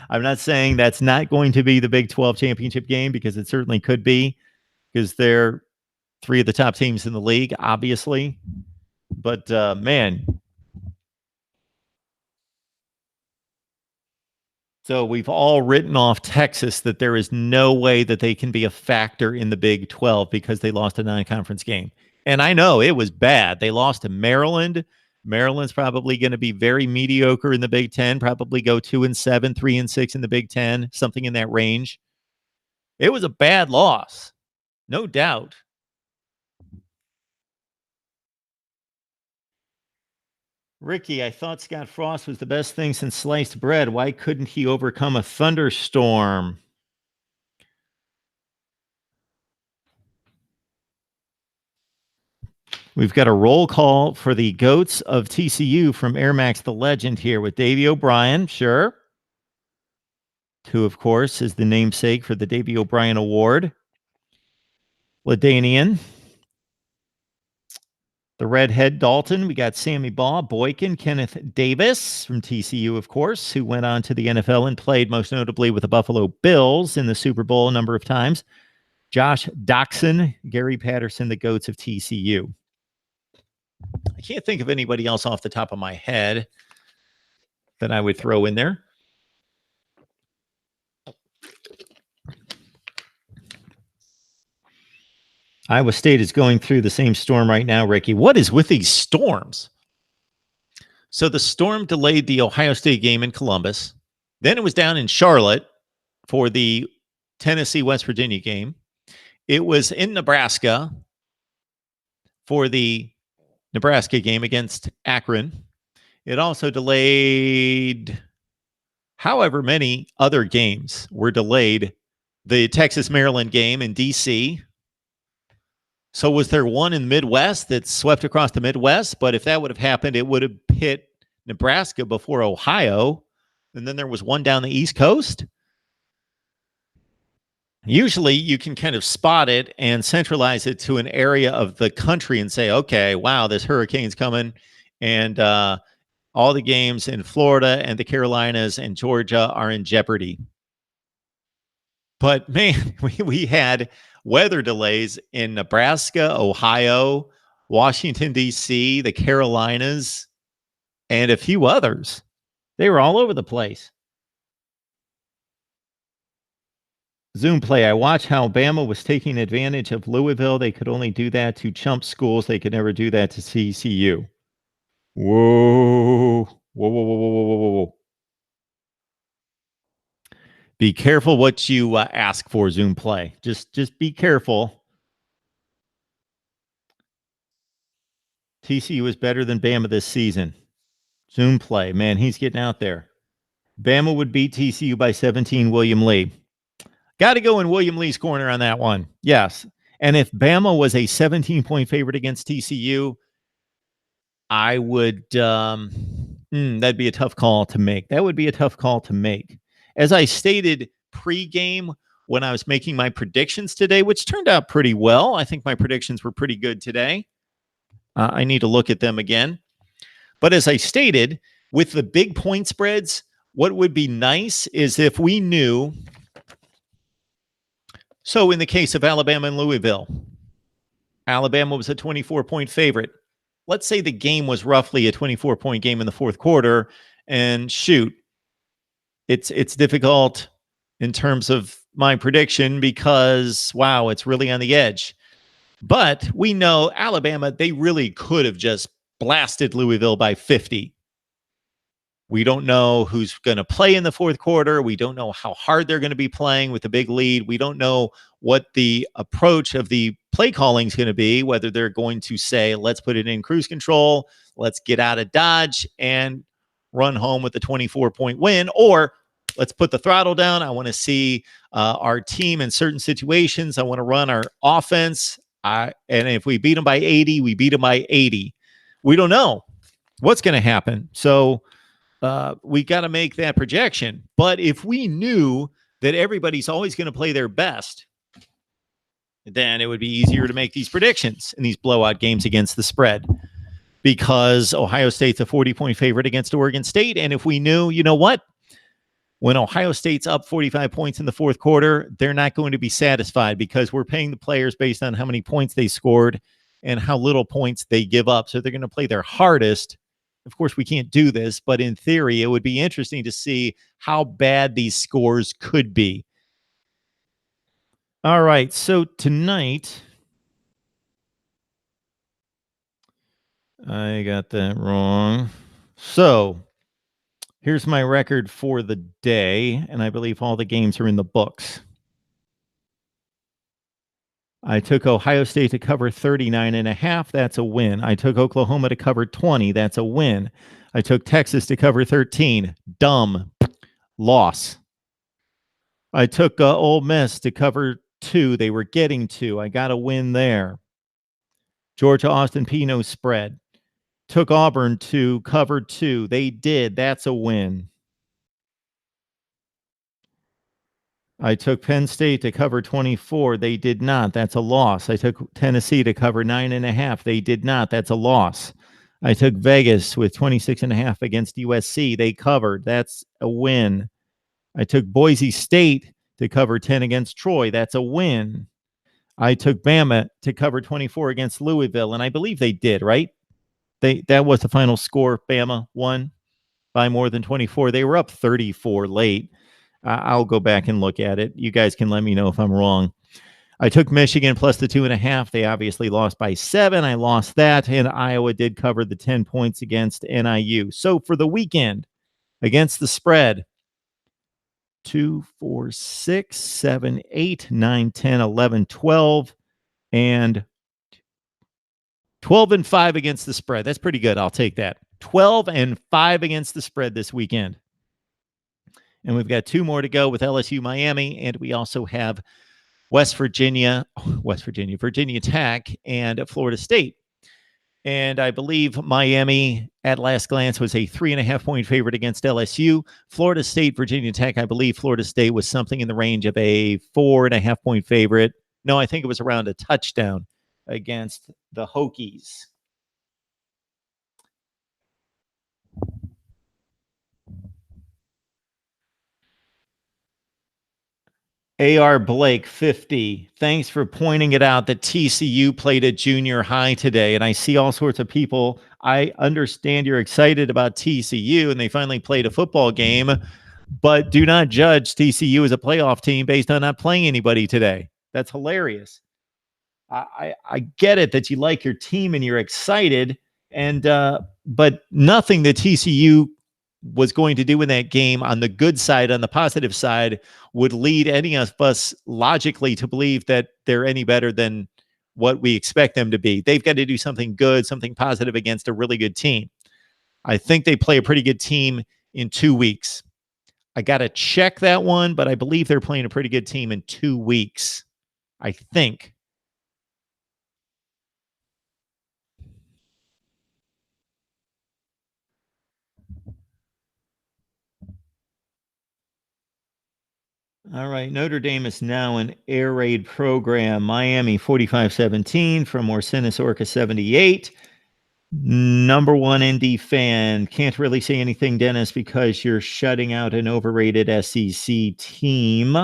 I'm not saying that's not going to be the Big 12 championship game because it certainly could be, because they're three of the top teams in the league, obviously. But, man. So we've all written off Texas that there is no way that they can be a factor in the Big 12 because they lost a non-conference game. And I know it was bad. They lost to Maryland. Maryland's probably going to be very mediocre in the Big 10, probably go 2-7, 3-6 in the Big 10, something in that range. It was a bad loss, no doubt. Ricky, I thought Scott Frost was the best thing since sliced bread. Why couldn't he overcome a thunderstorm? We've got a roll call for the GOATs of TCU from Air Max the Legend here with Davey O'Brien, sure. Who, of course, is the namesake for the Davey O'Brien Award. Ladanian. The redhead Dalton. We got Sammy Baugh, Boykin, Kenneth Davis from TCU, of course, who went on to the NFL and played most notably with the Buffalo Bills in the Super Bowl a number of times. Josh Doxson, Gary Patterson, the GOATs of TCU. I can't think of anybody else off the top of my head that I would throw in there. Iowa State is going through the same storm right now, Ricky. What is with these storms? So the storm delayed the Ohio State game in Columbus. Then it was down in Charlotte for the Tennessee-West Virginia game. It was in Nebraska for the Nebraska game against Akron. It also delayed however many other games were delayed. The Texas-Maryland game in D.C. So was there one in the Midwest that swept across the Midwest? But if that would have happened, it would have hit Nebraska before Ohio. And then there was one down the East Coast. Usually you can kind of spot it and centralize it to an area of the country and say, okay, wow, this hurricane's coming. And all the games in Florida and the Carolinas and Georgia are in jeopardy. But man, we had weather delays in Nebraska, Ohio, Washington, D.C., the Carolinas, and a few others. They were all over the place. Zoom play. I watched how Bama was taking advantage of Louisville. They could only do that to chump schools. They could never do that to TCU. Whoa. Whoa, whoa, whoa, whoa, whoa, whoa, whoa. Be careful what you ask for, Zoom play. Just be careful. TCU is better than Bama this season. Zoom play. Man, he's getting out there. Bama would beat TCU by 17, William Lee. Got to go in William Lee's corner on that one. Yes. And if Bama was a 17-point favorite against TCU, I would, that'd be a tough call to make. That would be a tough call to make. As I stated pregame when I was making my predictions today, which turned out pretty well. I think my predictions were pretty good today. I need to look at them again. But as I stated, with the big point spreads, what would be nice is if we knew. So in the case of Alabama and Louisville, Alabama was a 24-point favorite. Let's say the game was roughly a 24-point game in the fourth quarter, and shoot, it's difficult in terms of my prediction because, wow, it's really on the edge. But we know Alabama, they really could have just blasted Louisville by 50. We don't know who's going to play in the fourth quarter. We don't know how hard they're going to be playing with the big lead. We don't know what the approach of the play calling is going to be, whether they're going to say, let's put it in cruise control, let's get out of Dodge and run home with a 24-point win, or let's put the throttle down. I want to see our team in certain situations. I want to run our offense. And if we beat them by 80, we beat them by 80. We don't know what's going to happen. So we got to make that projection. But if we knew that everybody's always going to play their best, then it would be easier to make these predictions in these blowout games against the spread, because Ohio State's a 40-point favorite against Oregon State. And if we knew, you know what, when Ohio State's up 45 points in the fourth quarter, they're not going to be satisfied because we're paying the players based on how many points they scored and how little points they give up. So they're going to play their hardest. Of course, we can't do this, but in theory, it would be interesting to see how bad these scores could be. All right, so tonight, I got that wrong. So here's my record for the day, and I believe all the games are in the books. I took Ohio State to cover 39.5. That's a win. I took Oklahoma to cover 20. That's a win. I took Texas to cover 13. Dumb. Loss. I took Ole Miss to cover 2. They were getting 2. I got a win there. Georgia Austin Pino spread. Took Auburn to cover 2. They did. That's a win. I took Penn State to cover 24. They did not. That's a loss. I took Tennessee to cover 9.5. They did not. That's a loss. I took Vegas with 26.5 against USC. They covered. That's a win. I took Boise State to cover 10 against Troy. That's a win. I took Bama to cover 24 against Louisville, and I believe they did, right? That was the final score. Bama won by more than 24. They were up 34 late. I'll go back and look at it. You guys can let me know if I'm wrong. I took Michigan plus the 2.5. They obviously lost by 7. I lost that, and Iowa did cover the 10 points against NIU. So for the weekend, against the spread, 2, 4, 6, 7, 8, 9, 10, 11, 12, and 12 and 5 against the spread. That's pretty good. I'll take that. 12 and 5 against the spread this weekend. And we've got 2 more to go with LSU, Miami, and we also have Virginia Tech, and Florida State. And I believe Miami, at last glance, was a 3.5-point favorite against LSU. Florida State, Virginia Tech, I believe Florida State was something in the range of a 4.5-point favorite. No, I think it was around a touchdown against the Hokies. AR Blake 50. Thanks for pointing it out that TCU played at junior high today. And I see all sorts of people. I understand you're excited about TCU and they finally played a football game, but do not judge TCU as a playoff team based on not playing anybody today. That's hilarious. I get it that you like your team and you're excited, and but nothing that TCU was going to do in that game on the good side, on the positive side, would lead any of us logically to believe that they're any better than what we expect them to be. They've got to do something good, something positive against a really good team. I think they play a pretty good team in 2 weeks. I got to check that one, but I believe they're playing a pretty good team in 2 weeks. I think. All right. Notre Dame is now an air raid program. Miami 45-17 from Orsinis Orca 78. Number one ND fan. Can't really say anything, Dennis, because you're shutting out an overrated SEC team.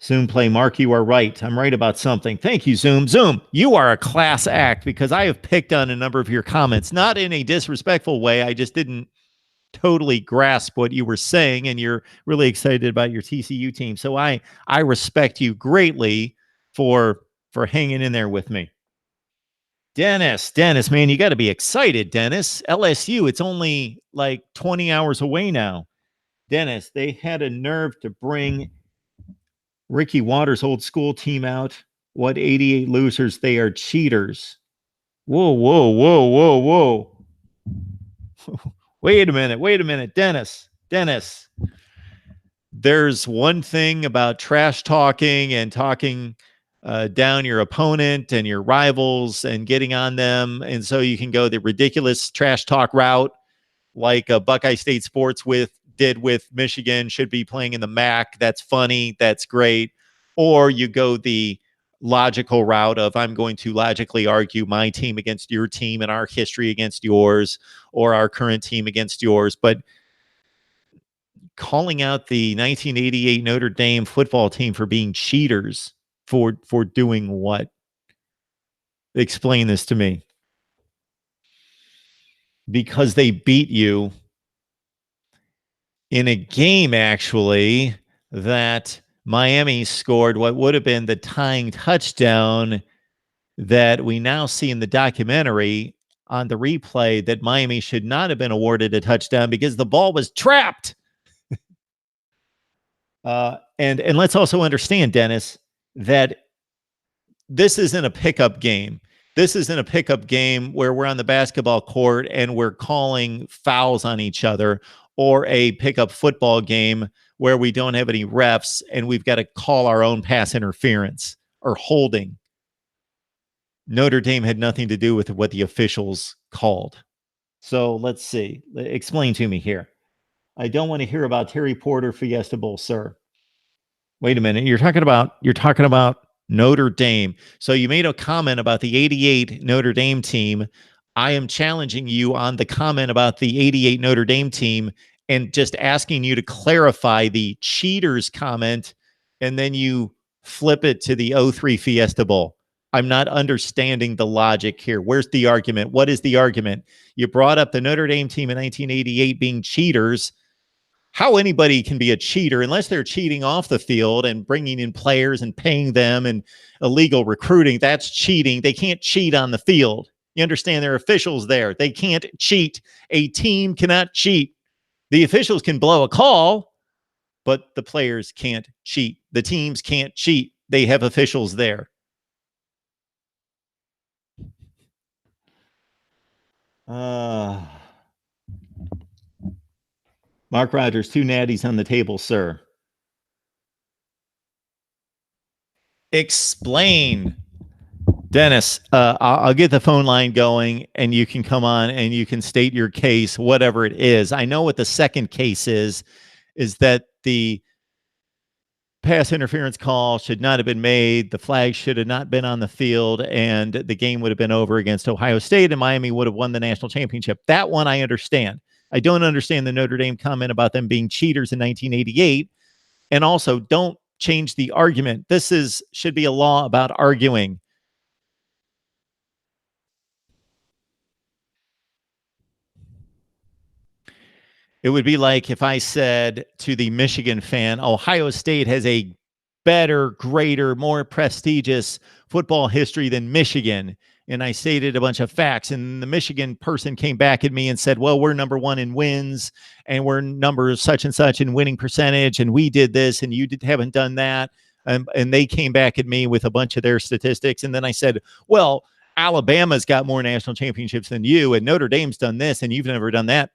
Zoom play, Mark, you are right. I'm right about something. Thank you, Zoom. Zoom, you are a class act because I have picked on a number of your comments, not in a disrespectful way. I just didn't totally grasp what you were saying, and you're really excited about your TCU team. So I respect you greatly for hanging in there with me. Dennis, man, you got to be excited, Dennis. LSU, it's only like 20 hours away now. Dennis, they had a nerve to bring Ricky Waters' old school team out. What 88 losers? They are cheaters. Whoa, whoa, whoa, whoa, whoa. Wait a minute, Dennis. There's one thing about trash talking and talking down your opponent and your rivals and getting on them. And so you can go the ridiculous trash talk route like Buckeye State Sports did with Michigan, should be playing in the MAC. That's funny. That's great. Or you go the logical route of I'm going to logically argue my team against your team and our history against yours or our current team against yours. But calling out the 1988 Notre Dame football team for being cheaters for doing what? Explain this to me. Because they beat you in a game, actually, that Miami scored what would have been the tying touchdown that we now see in the documentary on the replay, that Miami should not have been awarded a touchdown because the ball was trapped. And let's also understand, Dennis, that this isn't a pickup game. This isn't a pickup game where we're on the basketball court and we're calling fouls on each other, or a pickup football game where we don't have any refs and we've got to call our own pass interference or holding. Notre Dame had nothing to do with what the officials called. So let's see. Explain to me here. I don't want to hear about Terry Porter Fiesta Bowl, sir. Wait a minute. You're talking about Notre Dame. So you made a comment about the 88 Notre Dame team. I am challenging you on the comment about the 88 Notre Dame team and just asking you to clarify the cheaters comment, and then you flip it to the 03 Fiesta Bowl. I'm not understanding the logic here. Where's the argument? What is the argument? You brought up the Notre Dame team in 1988 being cheaters. How anybody can be a cheater unless they're cheating off the field and bringing in players and paying them and illegal recruiting, that's cheating. They can't cheat on the field. You understand, there are officials there. They can't cheat. A team cannot cheat. The officials can blow a call, but the players can't cheat. The teams can't cheat. They have officials there. Mark Rogers, 2 natties on the table, sir. Explain. Dennis, I'll get the phone line going and you can come on and you can state your case, whatever it is. I know what the second case is that the pass interference call should not have been made. The flag should have not been on the field, and the game would have been over against Ohio State, and Miami would have won the national championship. That one I understand. I don't understand the Notre Dame comment about them being cheaters in 1988. And also, don't change the argument. Should be a law about arguing. It would be like if I said to the Michigan fan, Ohio State has a better, greater, more prestigious football history than Michigan. And I stated a bunch of facts. And the Michigan person came back at me and said, well, we're number one in wins and we're number such and such in winning percentage. And we did this and haven't done that. And they came back at me with a bunch of their statistics. And then I said, well, Alabama's got more national championships than you, and Notre Dame's done this, and you've never done that.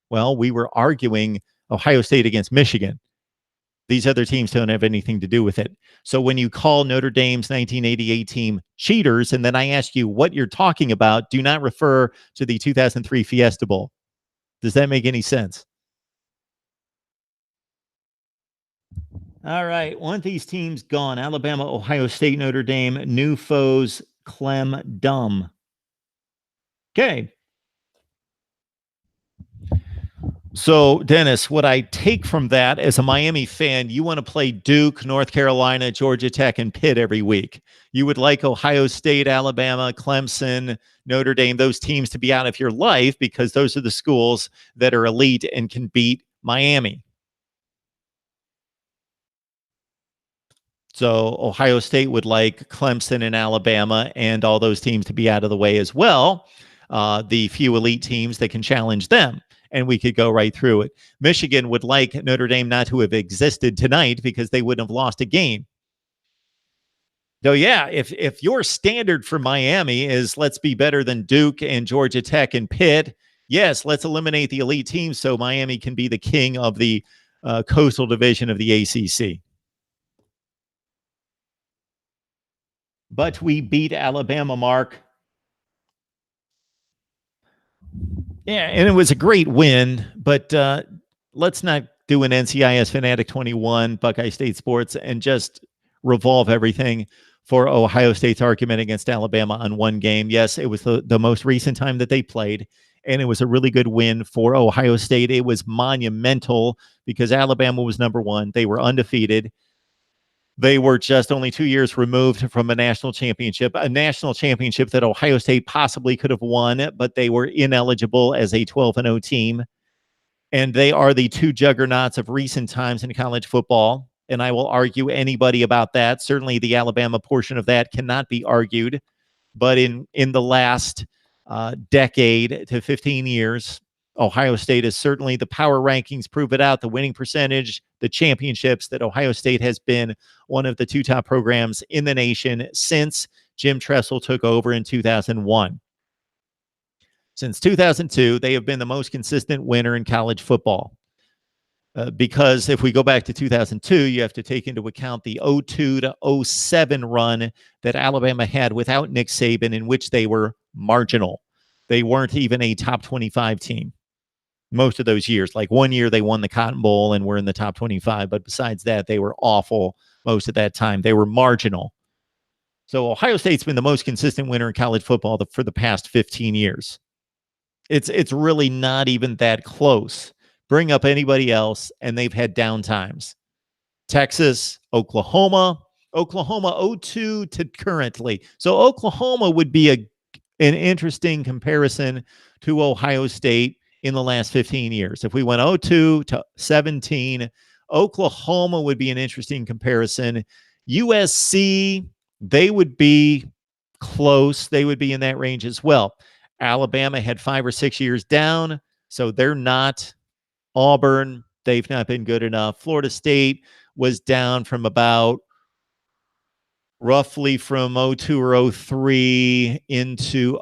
Well, we were arguing Ohio State against Michigan. These other teams don't have anything to do with it. So when you call Notre Dame's 1988 team cheaters, and then I ask you what you're talking about, do not refer to the 2003 Fiesta Bowl. Does that make any sense? All right. One of these teams gone. Alabama, Ohio State, Notre Dame, new foes, Clem Dumb. Okay. So, Dennis, what I take from that as a Miami fan, you want to play Duke, North Carolina, Georgia Tech, and Pitt every week. You would like Ohio State, Alabama, Clemson, Notre Dame, those teams to be out of your life because those are the schools that are elite and can beat Miami. So Ohio State would like Clemson and Alabama and all those teams to be out of the way as well. The few elite teams that can challenge them. And we could go right through it. Michigan would like Notre Dame not to have existed tonight because they wouldn't have lost a game. So, yeah, if your standard for Miami is let's be better than Duke and Georgia Tech and Pitt, yes, let's eliminate the elite teams so Miami can be the king of the coastal division of the ACC. But we beat Alabama, Mark. Yeah, and it was a great win, but let's not do an NCIS Fanatic 21, Buckeye State Sports, and just revolve everything for Ohio State's argument against Alabama on one game. Yes, it was the most recent time that they played, and it was a really good win for Ohio State. It was monumental because Alabama was number one. They were undefeated. They were just only 2 years removed from a national championship that Ohio State possibly could have won, but they were ineligible as a 12-0 team. And they are the two juggernauts of recent times in college football. And I will argue anybody about that. Certainly the Alabama portion of that cannot be argued. But in the last decade to 15 years, Ohio State is certainly, the power rankings prove it out, the winning percentage, the championships, that Ohio State has been one of the two top programs in the nation since Jim Tressel took over in 2001. Since 2002, they have been the most consistent winner in college football. Because if we go back to 2002, you have to take into account the 02 to 07 run that Alabama had without Nick Saban, in which they were marginal. They weren't even a top 25 team most of those years. Like 1 year they won the Cotton Bowl and were in the top 25, but besides that, they were awful most of that time. They were marginal. So Ohio State's been the most consistent winner in college football for the past 15 years. It's really not even that close. Bring up anybody else, and they've had down times. Texas, Oklahoma 02 to currently. So Oklahoma would be an interesting comparison to Ohio State in the last 15 years. If we went 02 to 17, Oklahoma would be an interesting comparison. USC, they would be close. They would be in that range as well. Alabama had 5 or 6 years down, so they're not. Auburn, they've not been good enough. Florida State was down from about roughly from 02 or 03 into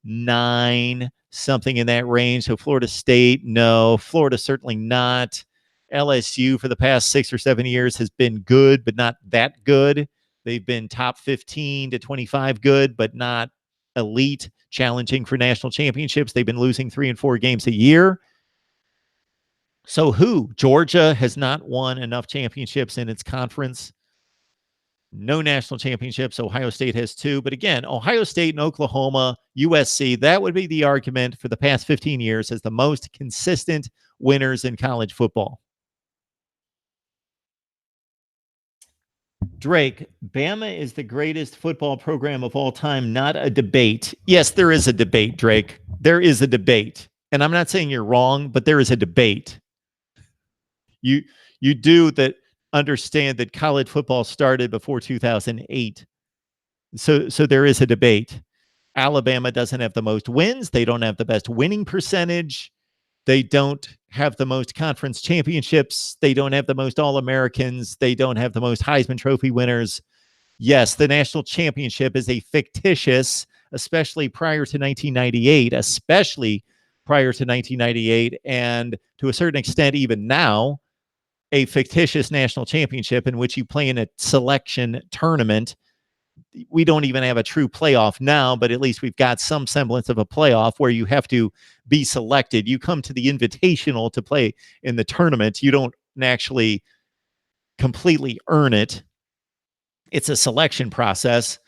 09, something in that range. So Florida State, no. Florida, certainly not. LSU for the past 6 or 7 years has been good, but not that good. They've been top 15 to 25 good, but not elite, challenging for national championships. They've been losing 3 and 4 games a year. So who? Georgia has not won enough championships in its conference. No national championships. Ohio State has 2. But again, Ohio State and Oklahoma, USC, that would be the argument for the past 15 years as the most consistent winners in college football. Drake, Bama is the greatest football program of all time, not a debate. Yes, there is a debate, Drake. There is a debate. And I'm not saying you're wrong, but there is a debate. You you do that understand that college football started before 2008. So there is a debate. Alabama doesn't have the most wins. They don't have the best winning percentage. They don't have the most conference championships. They don't have the most All-Americans. They don't have the most Heisman Trophy winners. Yes, the national championship is a fictitious, especially prior to 1998, and to a certain extent, even now, a fictitious national championship in which you play in a selection tournament. We don't even have a true playoff now, but at least we've got some semblance of a playoff where you have to be selected. You come to the invitational to play in the tournament. You don't actually completely earn it. It's a selection process.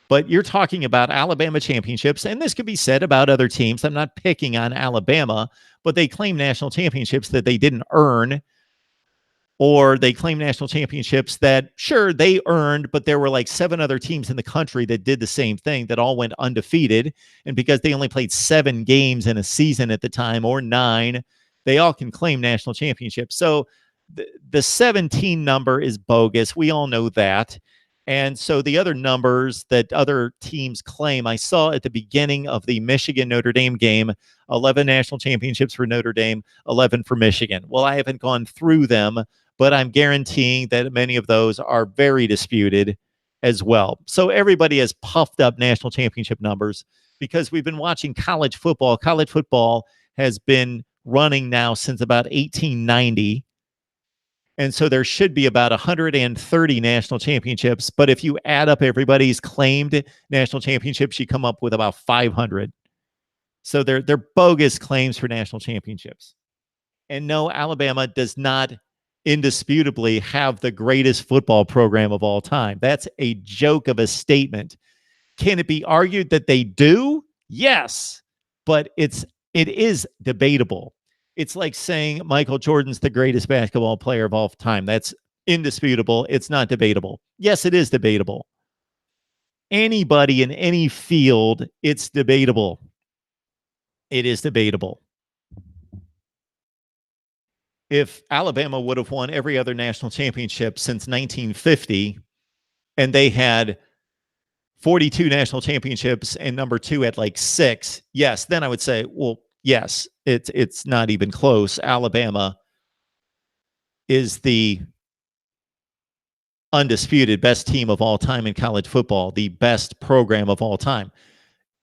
But you're talking about Alabama championships, and this could be said about other teams. I'm not picking on Alabama, but they claim national championships that they didn't earn, or they claim national championships that, sure, they earned, but there were like 7 other teams in the country that did the same thing, that all went undefeated. And because they only played 7 games in a season at the time, or 9, they all can claim national championships. So the 17 number is bogus. We all know that. And so the other numbers that other teams claim, I saw at the beginning of the Michigan-Notre Dame game, 11 national championships for Notre Dame, 11 for Michigan. Well, I haven't gone through them, but I'm guaranteeing that many of those are very disputed as well. So everybody has puffed up national championship numbers because we've been watching college football. College football has been running now since about 1890. And so there should be about 130 national championships. But if you add up everybody's claimed national championships, you come up with about 500. So they're bogus claims for national championships. And no, Alabama does not indisputably have the greatest football program of all time. That's a joke of a statement. Can it be argued that they do? Yes, but it is debatable. It's like saying Michael Jordan's the greatest basketball player of all time. That's indisputable. It's not debatable. Yes, it is debatable. Anybody in any field, it's debatable. It is debatable. If Alabama would have won every other national championship since 1950, and they had 42 national championships and number 2 at like 6, yes, then I would say, well, yes, it's not even close. Alabama is the undisputed best team of all time in college football, the best program of all time.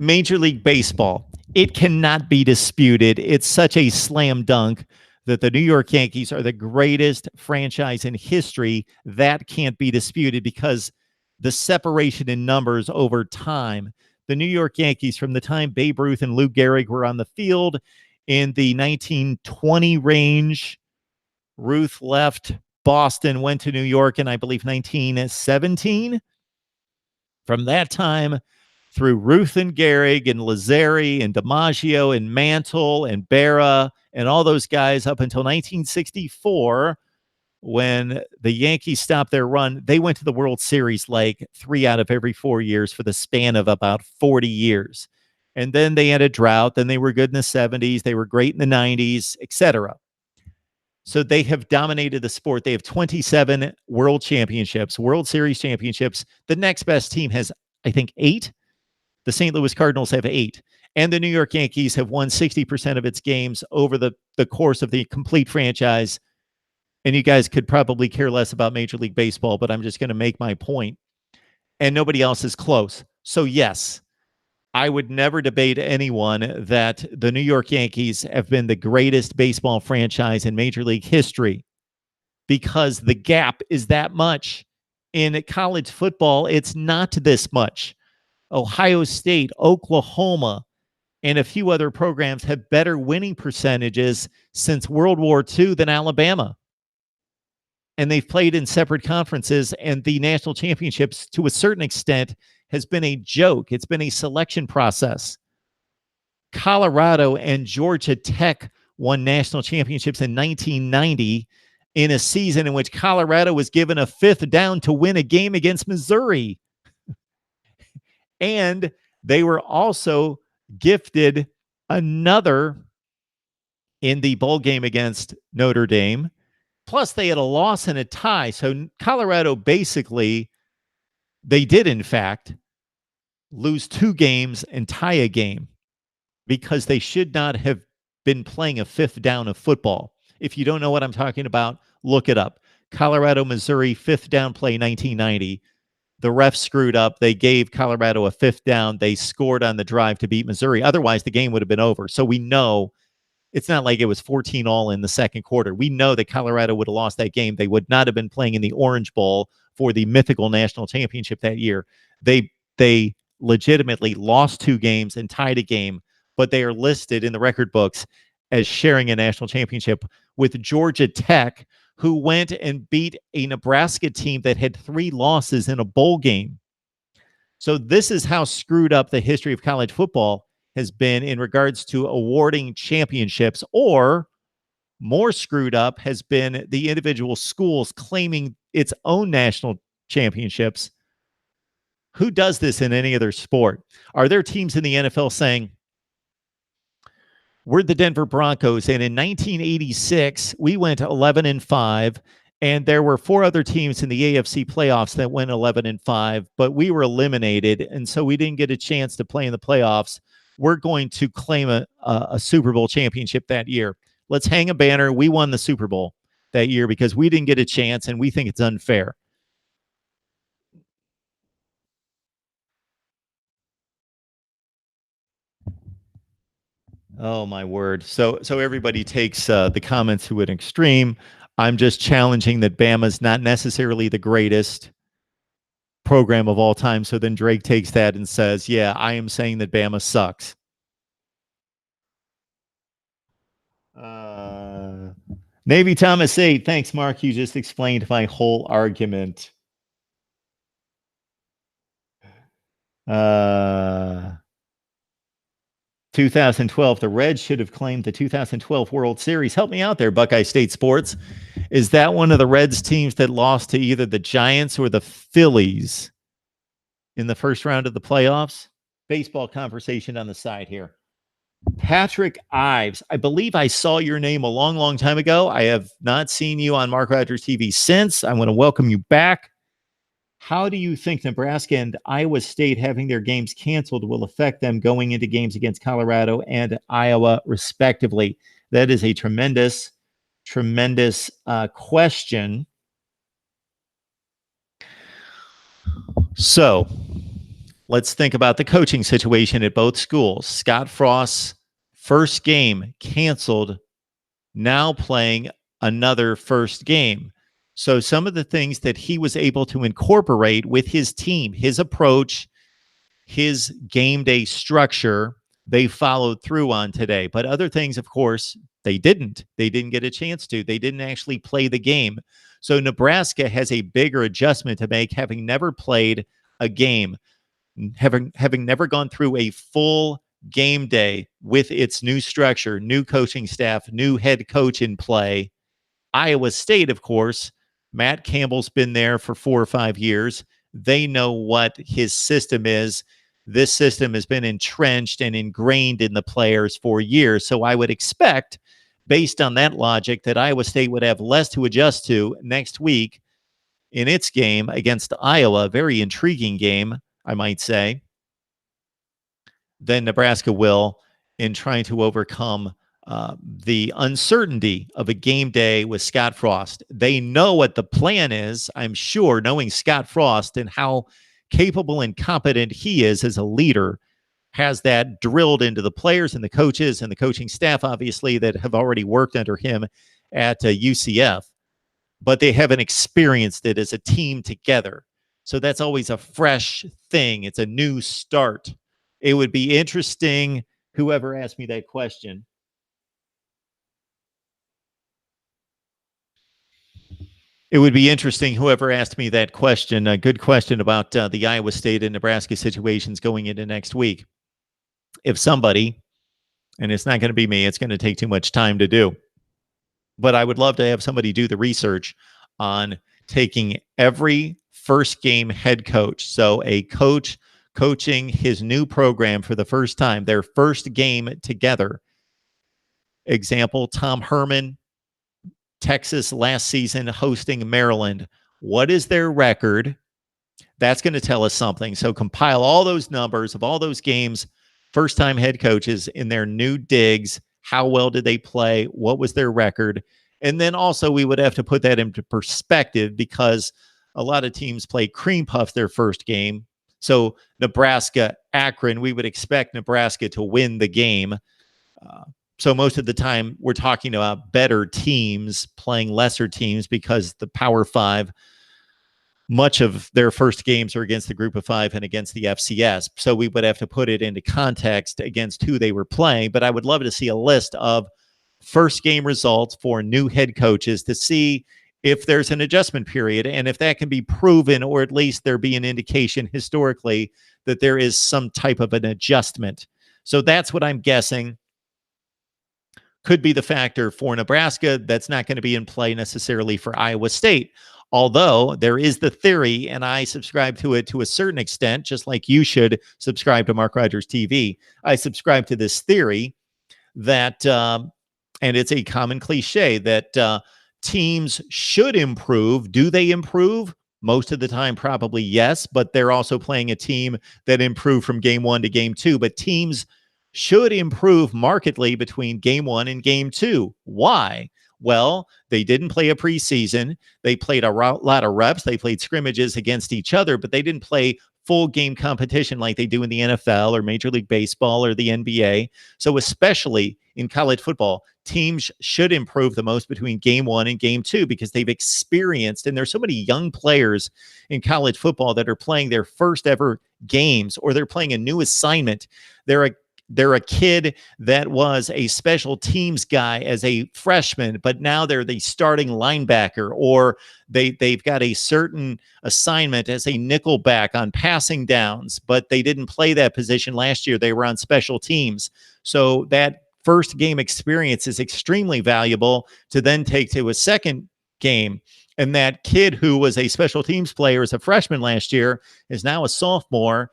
Major League Baseball, it cannot be disputed. It's such a slam dunk that the New York Yankees are the greatest franchise in history. That can't be disputed because the separation in numbers over time. The New York Yankees, from the time Babe Ruth and Lou Gehrig were on the field in the 1920 range, Ruth left Boston, went to New York in, I believe, 1917. From that time through Ruth and Gehrig and Lazzeri and DiMaggio and Mantle and Berra and all those guys up until 1964, when the Yankees stopped their run, they went to the World Series like 3 out of every 4 years for the span of about 40 years. And then they had a drought. Then they were good in the 70s. They were great in the 90s, etc. So they have dominated the sport. They have 27 world championships, World Series championships. The next best team has, I think, 8. The St. Louis Cardinals have 8. And the New York Yankees have won 60% of its games over the course of the complete franchise. And you guys could probably care less about Major League Baseball, but I'm just going to make my point. And nobody else is close. So yes, I would never debate anyone that the New York Yankees have been the greatest baseball franchise in Major League history because the gap is that much. In college football, it's not this much. Ohio State, Oklahoma, and a few other programs have better winning percentages since World War II than Alabama. and they've played in separate conferences, and the national championships, to a certain extent, has been a joke. It's been a selection process. Colorado and Georgia Tech won national championships in 1990 in a season in which Colorado was given a fifth down to win a game against Missouri. And they were also gifted another in the bowl game against Notre Dame. Plus, they had a loss and a tie. So Colorado basically, they did, in fact, lose 2 games and tie a game because they should not have been playing a fifth down of football. If you don't know what I'm talking about, look it up. Colorado, Missouri, fifth down play 1990. The refs screwed up. They gave Colorado a fifth down. They scored on the drive to beat Missouri. Otherwise, the game would have been over. So we know it's not like it was 14 all in the second quarter. We know that Colorado would have lost that game. They would not have been playing in the Orange Bowl for the mythical national championship that year. They legitimately lost 2 games and tied a game, but they are listed in the record books as sharing a national championship with Georgia Tech, who went and beat a Nebraska team that had 3 losses in a bowl game. So this is how screwed up the history of college football has been in regards to awarding championships, or more screwed up has been the individual schools claiming its own national championships. Who does this in any other sport? Are there teams in the NFL saying, we're the Denver Broncos, and in 1986, we went 11-5, and there were 4 other teams in the AFC playoffs that went 11-5, but we were eliminated, and so we didn't get a chance to play in the playoffs. We're going to claim a Super Bowl championship that year. Let's hang a banner. We won the Super Bowl that year because we didn't get a chance, and we think it's unfair. Oh my word! So everybody takes the comments to an extreme. I'm just challenging that Bama's not necessarily the greatest program of all time. So then Drake takes that and says, "Yeah, I am saying that Bama sucks." Uh, Navy Thomas 8. Thanks, Mark. You just explained my whole argument. 2012, the Reds should have claimed the 2012 World Series. Help me out there, Buckeye State Sports. Is that one of the Reds teams that lost to either the Giants or the Phillies in the first round of the playoffs? Baseball conversation on the side here. Patrick Ives, I believe I saw your name a long, long time ago. I have not seen you on Mark Rogers TV since. I want to welcome you back. How do you think Nebraska and Iowa State having their games canceled will affect them going into games against Colorado and Iowa, respectively? That is a tremendous, tremendous question. So let's think about the coaching situation at both schools. Scott Frost's first game canceled, now playing another first game. So some of the things that he was able to incorporate with his team, his approach, his game day structure, they followed through on today. But other things, of course, they didn't. They didn't get a chance to. They didn't actually play the game. So Nebraska has a bigger adjustment to make, having never played a game, having never gone through a full game day with its new structure, new coaching staff, new head coach in play. Iowa State, of course, Matt Campbell's been there for 4 or 5 years. They know what his system is. This system has been entrenched and ingrained in the players for years. So I would expect, based on that logic, that Iowa State would have less to adjust to next week in its game against Iowa. Very intriguing game, I might say, than Nebraska will in trying to overcome the uncertainty of a game day with Scott Frost. They know what the plan is, I'm sure, knowing Scott Frost and how capable and competent he is as a leader, has that drilled into the players and the coaches and the coaching staff, obviously, that have already worked under him at UCF, but they haven't experienced it as a team together. So that's always a fresh thing. It's a new start. It would be interesting, whoever asked me that question, It would be interesting, whoever asked me that question, a good question about the Iowa State and Nebraska situations going into next week. If somebody, and it's not going to be me, it's going to take too much time to do, but I would love to have somebody do the research on taking every first game head coach. So a coach coaching his new program for the first time, their first game together. Example, Tom Herman, Texas last season hosting Maryland. What is their record? That's going to tell us something. So compile all those numbers of all those games, first-time head coaches in their new digs. How well did they play? What was their record? And then also we would have to put that into perspective because a lot of teams play cream puff their first game. So Nebraska, Akron, we would expect Nebraska to win the game. So most of the time we're talking about better teams playing lesser teams because the Power Five, much of their first games are against the Group of Five and against the FCS. So we would have to put it into context against who they were playing. But I would love to see a list of first game results for new head coaches to see if there's an adjustment period and if that can be proven, or at least there be an indication historically that there is some type of an adjustment. So that's what I'm guessing could be the factor for Nebraska. That's not going to be in play necessarily for Iowa State. Although there is the theory, and I subscribe to it to a certain extent, just like you should subscribe to Mark Rogers TV. I subscribe to this theory that, and it's a common cliche, that teams should improve. Do they improve? Most of the time, probably yes, but they're also playing a team that improved from game one to game two. But teams should improve markedly between game one and game two. Why? Well, they didn't play a preseason. They played a lot of reps. They played scrimmages against each other, but they didn't play full game competition like they do in the NFL or Major League Baseball or the NBA. So especially in college football, teams should improve the most between game one and game two because they've experienced, and there's so many young players in college football that are playing their first ever games, or they're playing a new assignment. They're a kid that was a special teams guy as a freshman, but now they're the starting linebacker, or they've got a certain assignment as a nickel back on passing downs, but they didn't play that position last year. They were on special teams. So that first game experience is extremely valuable to then take to a second game. And that kid who was a special teams player as a freshman last year is now a sophomore,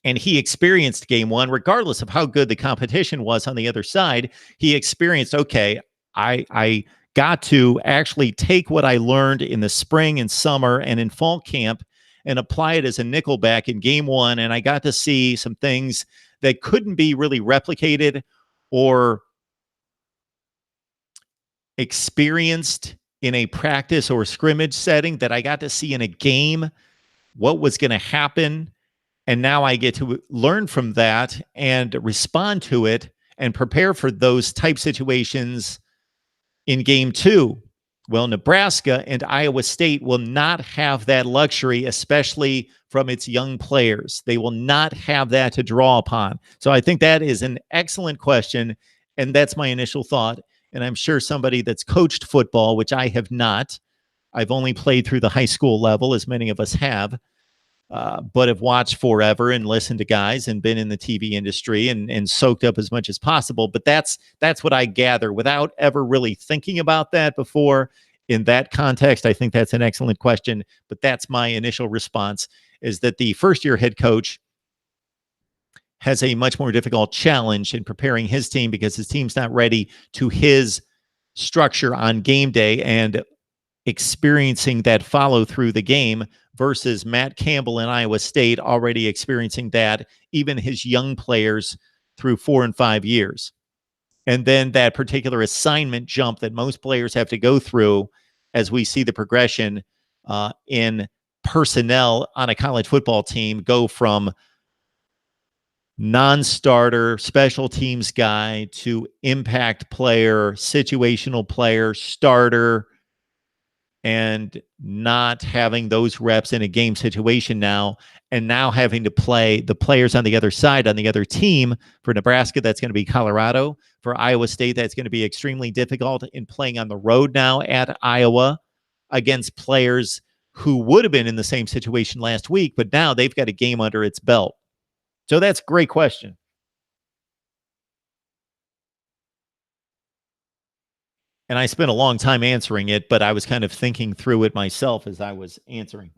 and he experienced game one, regardless of how good the competition was on the other side. He experienced, okay, I got to actually take what I learned in the spring and summer and in fall camp and apply it as a nickelback in game one. And I got to see some things that couldn't be really replicated or experienced in a practice or scrimmage setting, that I got to see in a game what was going to happen. And now I get to learn from that and respond to it and prepare for those type situations in game two. Well, Nebraska and Iowa State will not have that luxury, especially from its young players. They will not have that to draw upon. So I think that is an excellent question, and that's my initial thought. And I'm sure somebody that's coached football, which I have not, I've only played through the high school level, as many of us have, but have watched forever and listened to guys and been in the TV industry and soaked up as much as possible. But that's what I gather without ever really thinking about that before. In that context, I think that's an excellent question. But that's my initial response, is that the first-year head coach has a much more difficult challenge in preparing his team because his team's not ready to his structure on game day and experiencing that follow through the game, versus Matt Campbell in Iowa State already experiencing that, even his young players through 4 and 5 years. And then that particular assignment jump that most players have to go through as we see the progression in personnel on a college football team go from non-starter, special teams guy to impact player, situational player, starter, and not having those reps in a game situation now, and now having to play the players on the other side, on the other team. For Nebraska, that's going to be Colorado. For Iowa State, that's going to be extremely difficult in playing on the road now at Iowa. against players who would have been in the same situation last week, but now they've got a game under its belt? So that's a great question. And I spent a long time answering it, but I was kind of thinking through it myself as I was answering.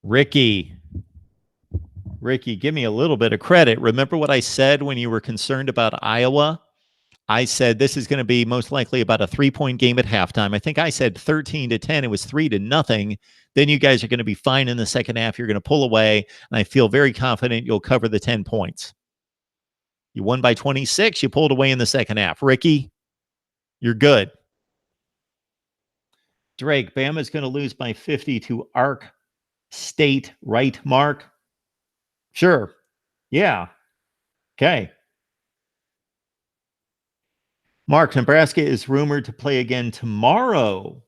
Ricky, give me a little bit of credit. Remember what I said when you were concerned about Iowa? I said this is going to be most likely about a 3-point game at halftime. I think I said 13-10. It was 3-0. Then you guys are going to be fine in the second half. You're going to pull away, and I feel very confident you'll cover the 10 points. You won by 26. You pulled away in the second half. Ricky, you're good. Drake, Bama's going to lose by 50 to Ark State, right, Mark? Sure. Yeah. Okay. Mark, Nebraska is rumored to play again tomorrow.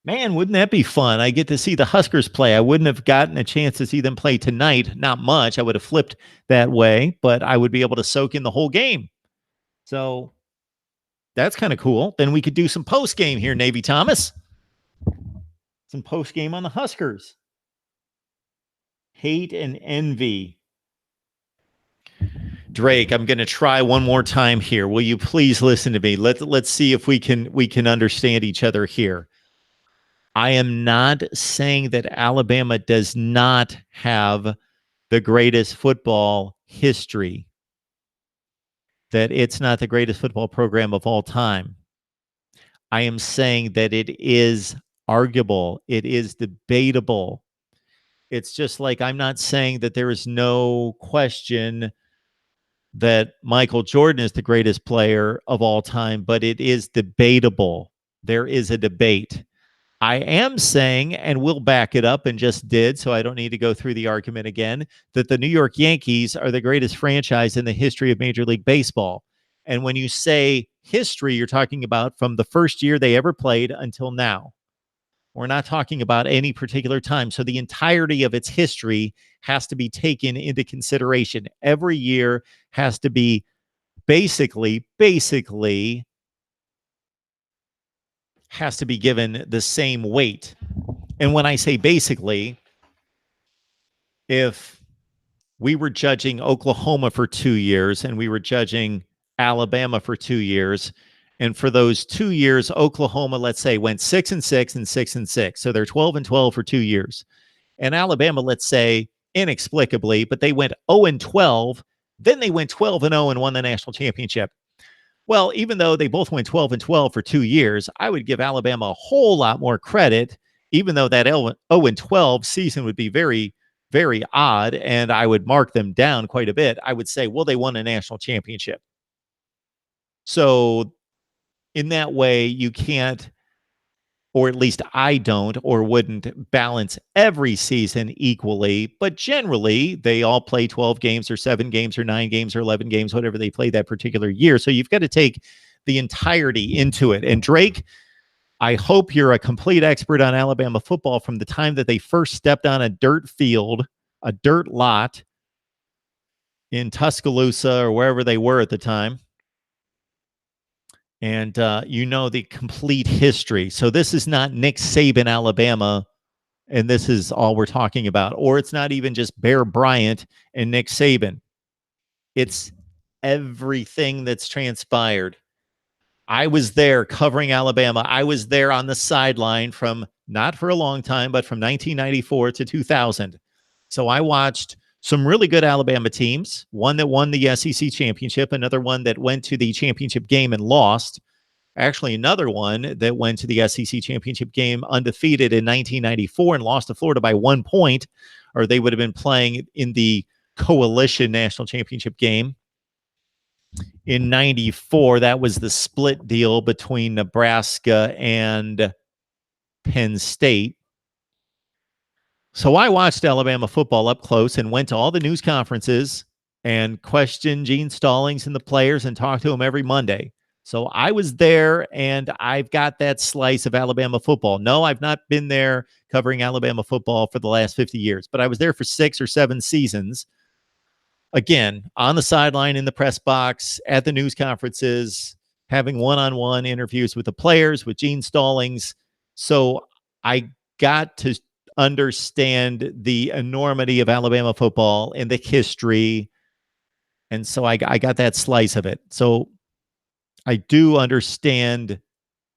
Man, wouldn't that be fun? I get to see the Huskers play. I wouldn't have gotten a chance to see them play tonight. Not much. I would have flipped that way, but I would be able to soak in the whole game. So that's kind of cool. Then we could do some post game here, Navy Thomas. Some post game on the Huskers. Hate and envy. Drake, I'm going to try one more time here. Will you please listen to me? Let's see if we can understand each other here. I am not saying that Alabama does not have the greatest football history, that it's not the greatest football program of all time. I am saying that it is arguable. It is debatable. It's just like I'm not saying that there is no question that Michael Jordan is the greatest player of all time, but it is debatable. There is a debate. I am saying, and we'll back it up and just did, so I don't need to go through the argument again, that the New York Yankees are the greatest franchise in the history of Major League Baseball. And when you say history, you're talking about from the first year they ever played until now. We're not talking about any particular time. So the entirety of its history has to be taken into consideration. Every year has to be basically has to be given the same weight. And when I say basically, if we were judging Oklahoma for 2 years and we were judging Alabama for 2 years, and for those 2 years, Oklahoma, let's say, went 6-6 and 6-6. So they're 12-12 for 2 years. And Alabama, let's say, inexplicably, but they went 0-12. Then they went 12-0 and won the national championship. Well, even though they both went 12-12 for 2 years, I would give Alabama a whole lot more credit, even though that 0-12 season would be very, very odd, and I would mark them down quite a bit. I would say, well, they won a national championship. So in that way, you can't, or at least I don't or wouldn't balance every season equally, but generally they all play 12 games or 7 games or 9 games or 11 games, whatever they play that particular year. So you've got to take the entirety into it. And Drake, I hope you're a complete expert on Alabama football from the time that they first stepped on a dirt field, a dirt lot in Tuscaloosa or wherever they were at the time. And you know the complete history. So this is not Nick Saban, Alabama, and this is all we're talking about. Or it's not even just Bear Bryant and Nick Saban. It's everything that's transpired. I was there covering Alabama. I was there on the sideline from, not for a long time, but from 1994 to 2000. So I watched some really good Alabama teams, one that won the SEC championship, another one that went to the championship game and lost. Actually, another one that went to the SEC championship game undefeated in 1994 and lost to Florida by 1 point, or they would have been playing in the Coalition National Championship game. In 94, that was the split deal between Nebraska and Penn State. So I watched Alabama football up close and went to all the news conferences and questioned Gene Stallings and the players and talked to them every Monday. So I was there, and I've got that slice of Alabama football. No, I've not been there covering Alabama football for the last 50 years, but I was there for 6 or 7 seasons. Again, on the sideline, in the press box, at the news conferences, having one-on-one interviews with the players, with Gene Stallings. So I got to understand the enormity of Alabama football and the history. And so I got that slice of it. So I do understand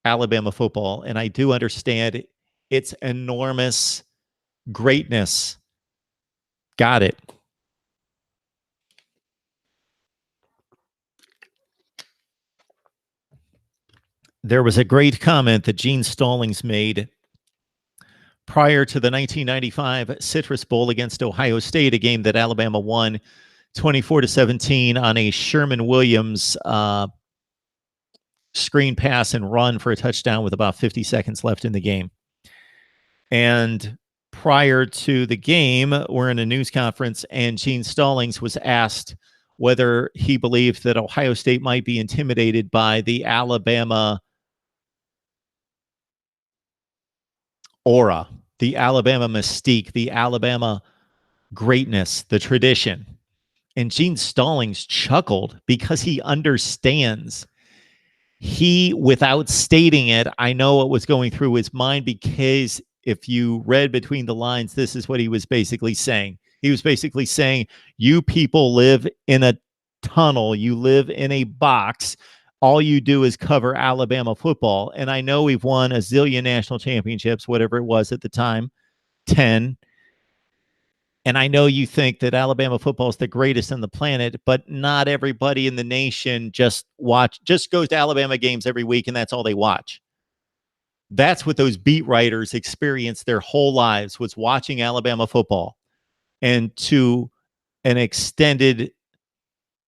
Alabama football, and I do understand its enormous greatness. Got it. There was a great comment that Gene Stallings made prior to the 1995 Citrus Bowl against Ohio State, a game that Alabama won 24-17 on a Sherman Williams screen pass and run for a touchdown with about 50 seconds left in the game. And prior to the game, we're in a news conference, and Gene Stallings was asked whether he believed that Ohio State might be intimidated by the Alabama aura, the Alabama mystique, the Alabama greatness, the tradition. And Gene Stallings chuckled because he understands. He, without stating it, I know what was going through his mind, because if you read between the lines, this is what he was basically saying. He was basically saying, you people live in a tunnel, you live in a box. All you do is cover Alabama football. And I know we've won a zillion national championships, whatever it was at the time, 10. And I know you think that Alabama football is the greatest on the planet, but not everybody in the nation just goes to Alabama games every week, and that's all they watch. That's what those beat writers experienced their whole lives, was watching Alabama football. And to an extended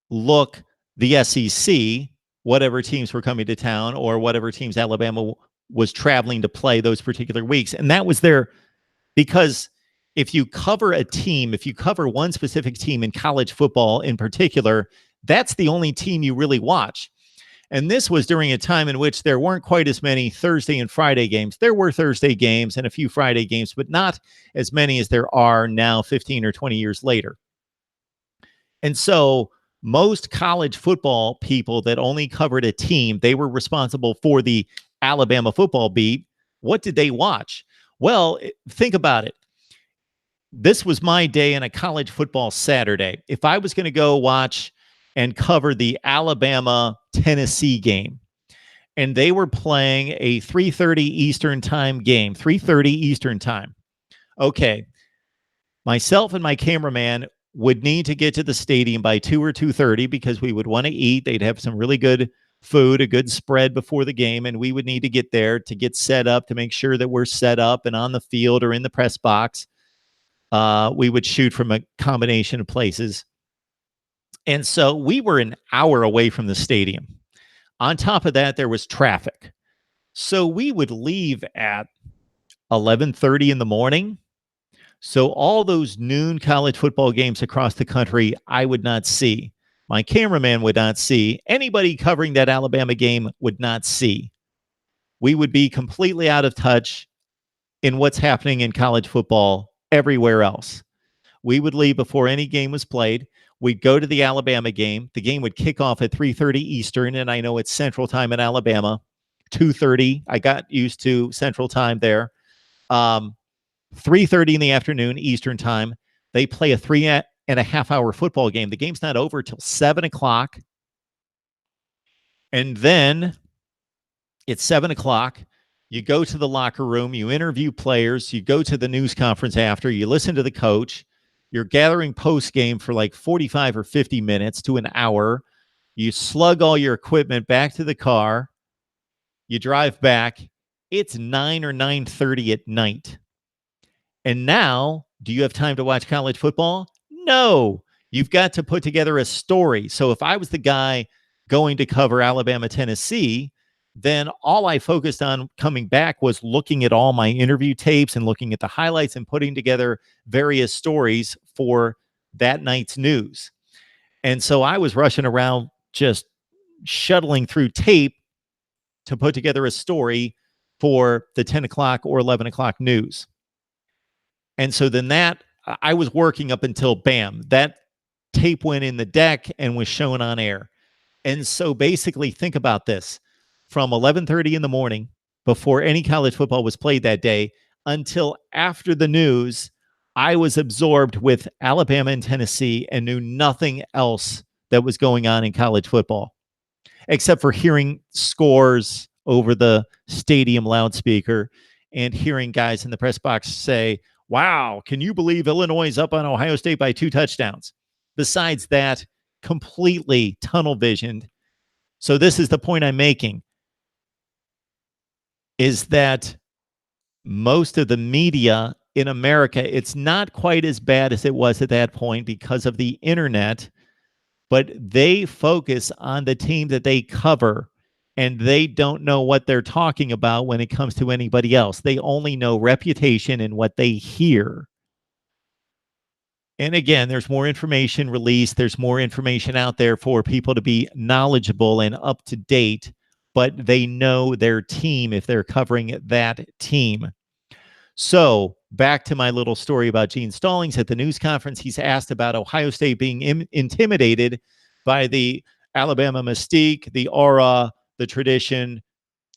look, the SEC, whatever teams were coming to town or whatever teams Alabama was traveling to play those particular weeks. And that was because if you cover a team, if you cover one specific team in college football in particular, that's the only team you really watch. And this was during a time in which there weren't quite as many Thursday and Friday games. There were Thursday games and a few Friday games, but not as many as there are now 15 or 20 years later. And so most college football people that only covered a team, they were responsible for the Alabama football beat. What did they watch? Well, think about it. This was my day in a college football Saturday. If I was going to go watch and cover the Alabama-Tennessee game, and they were playing a 3:30 Eastern time game, 3:30 Eastern time. Okay, myself and my cameraman would need to get to the stadium by 2 or 2:30 because we would want to eat. They'd have some really good food, a good spread before the game, and we would need to get there to get set up, to make sure that we're set up and on the field or in the press box. We would shoot from a combination of places. And so we were an hour away from the stadium. On top of that, there was traffic. So we would leave at 11:30 in the morning. So all those noon college football games across the country, I would not see. My cameraman would not see. Anybody covering that Alabama game would not see. We would be completely out of touch in what's happening in college football everywhere else. We would leave before any game was played. We'd go to the Alabama game. The game would kick off at 3:30 Eastern, and I know it's Central Time in Alabama. 2:30, I got used to Central Time there. 3:30 in the afternoon Eastern Time. They play a 3.5-hour football game. The game's not over till 7 o'clock. And then it's 7 o'clock. You go to the locker room, you interview players, you go to the news conference after, you listen to the coach. You're gathering post game for like 45 or 50 minutes to an hour. You slug all your equipment back to the car. You drive back. It's 9 or 9:30 at night. And now, do you have time to watch college football? No. You've got to put together a story. So if I was the guy going to cover Alabama, Tennessee, then all I focused on coming back was looking at all my interview tapes and looking at the highlights and putting together various stories for that night's news. And so I was rushing around just shuttling through tape to put together a story for the 10 o'clock or 11 o'clock news. And so then I was working up until bam, that tape went in the deck and was shown on air. And so basically think about this, from 11:30 in the morning, before any college football was played that day, until after the news, I was absorbed with Alabama and Tennessee and knew nothing else that was going on in college football, except for hearing scores over the stadium loudspeaker and hearing guys in the press box say, "Wow, can you believe Illinois is up on Ohio State by 2 touchdowns?" Besides that, completely tunnel visioned. So this is the point I'm making, is that most of the media in America, it's not quite as bad as it was at that point because of the internet, but they focus on the team that they cover, and they don't know what they're talking about when it comes to anybody else. They only know reputation and what they hear. And again, there's more information released. There's more information out there for people to be knowledgeable and up to date, but they know their team if they're covering that team. So back to my little story about Gene Stallings at the news conference. He's asked about Ohio State being intimidated by the Alabama mystique, the aura, the tradition,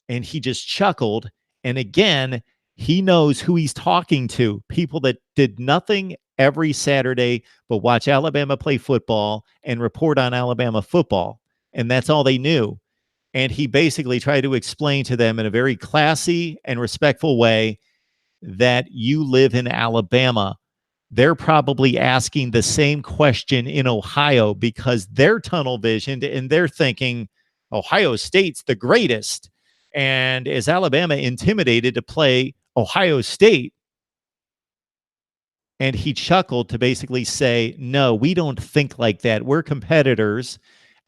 and he just chuckled. And again, he knows who he's talking to, people that did nothing every Saturday but watch Alabama play football and report on Alabama football. And that's all they knew. And he basically tried to explain to them in a very classy and respectful way that you live in Alabama. They're probably asking the same question in Ohio because they're tunnel visioned and they're thinking Ohio State's the greatest. And is Alabama intimidated to play Ohio State? And he chuckled to basically say, no, we don't think like that. We're competitors.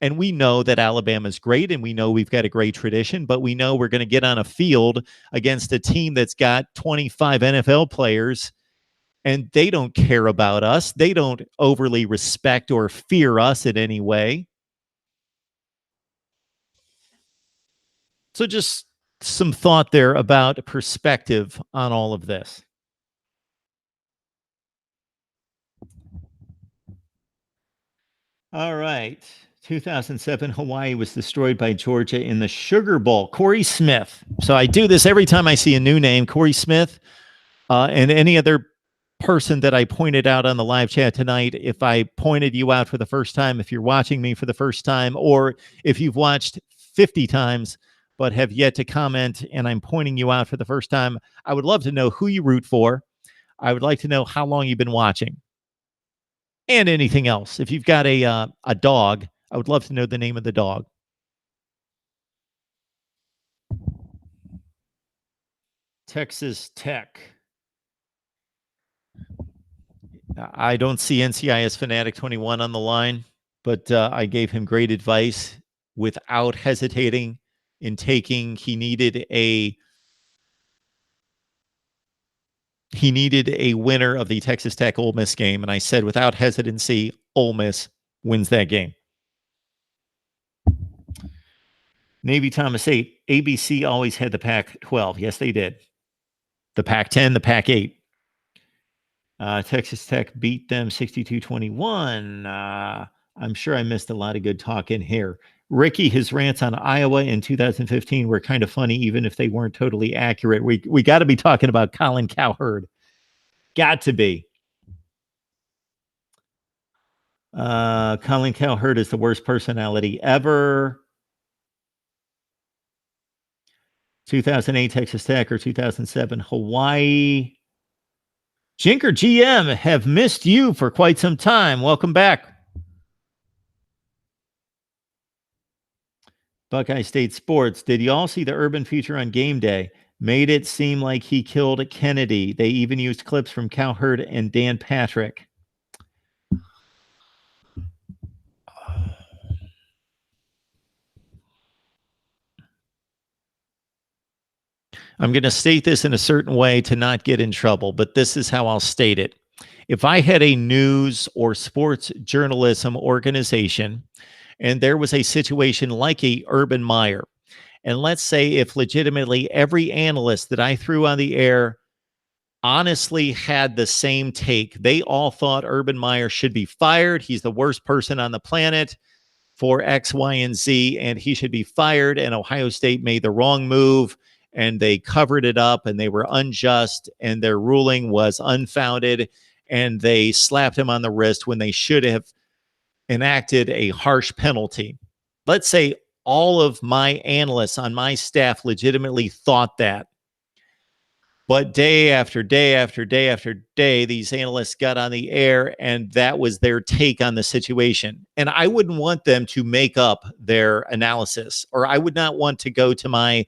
And we know that Alabama's great, and we know we've got a great tradition, but we know we're going to get on a field against a team that's got 25 NFL players, and they don't care about us. They don't overly respect or fear us in any way. So just some thought there about perspective on all of this. All right. 2007, Hawaii was destroyed by Georgia in the Sugar Bowl. Corey Smith. So I do this every time I see a new name. Corey Smith and any other person that I pointed out on the live chat tonight. If I pointed you out for the first time, if you're watching me for the first time, or if you've watched 50 times but have yet to comment and I'm pointing you out for the first time, I would love to know who you root for. I would like to know how long you've been watching. And anything else. If you've got a dog, I would love to know the name of the dog. Texas Tech. I don't see NCIS Fanatic 21 on the line, but I gave him great advice without hesitating in taking. He needed a winner of the Texas Tech Ole Miss game, and I said without hesitancy, Ole Miss wins that game. Navy Thomas 8. ABC always had the Pac-12. Yes, they did. The Pac-10, the Pac-8. Texas Tech beat them 62-21. I'm sure I missed a lot of good talk in here. Ricky, his rants on Iowa in 2015 were kind of funny, even if they weren't totally accurate. We got to be talking about Colin Cowherd. Got to be. Colin Cowherd is the worst personality ever. 2008 Texas Tech or 2007 Hawaii. Jinker GM, have missed you for quite some time. Welcome back. Buckeye State Sports. Did you all see the Urban feature on game day? Made it seem like he killed Kennedy. They even used clips from Cowherd and Dan Patrick. I'm going to state this in a certain way to not get in trouble, but this is how I'll state it. If I had a news or sports journalism organization and there was a situation like a Urban Meyer, and let's say if legitimately every analyst that I threw on the air honestly had the same take, they all thought Urban Meyer should be fired. He's the worst person on the planet for X, Y, and Z, and he should be fired. And Ohio State made the wrong move, and they covered it up, and they were unjust, and their ruling was unfounded, and they slapped him on the wrist when they should have enacted a harsh penalty. Let's say all of my analysts on my staff legitimately thought that. But day after day after day after day, these analysts got on the air, and that was their take on the situation. And I wouldn't want them to make up their analysis, or I would not want to go to my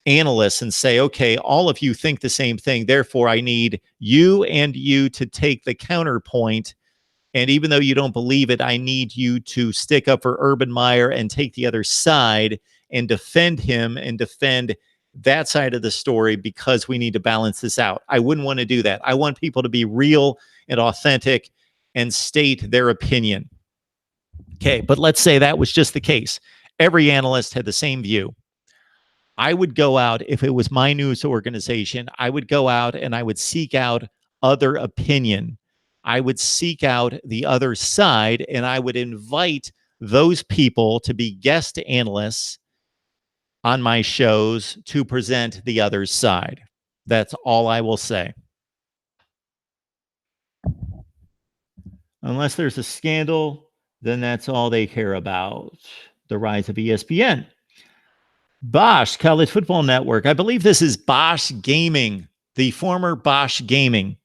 analysts and say, okay, all of you think the same thing. Therefore, I need you and you to take the counterpoint. And even though you don't believe it, I need you to stick up for Urban Meyer and take the other side and defend him and defend that side of the story, because we need to balance this out. I wouldn't want to do that. I want people to be real and authentic and state their opinion. Okay, but let's say that was just the case. Every analyst had the same view. I would go out, if it was my news organization, I would go out and I would seek out other opinion. I would seek out the other side, and I would invite those people to be guest analysts on my shows to present the other side. That's all I will say. Unless there's a scandal, then that's all they care about. The rise of ESPN. Bosch, College Football Network. I believe this is Bosch Gaming, the former Bosch Gaming.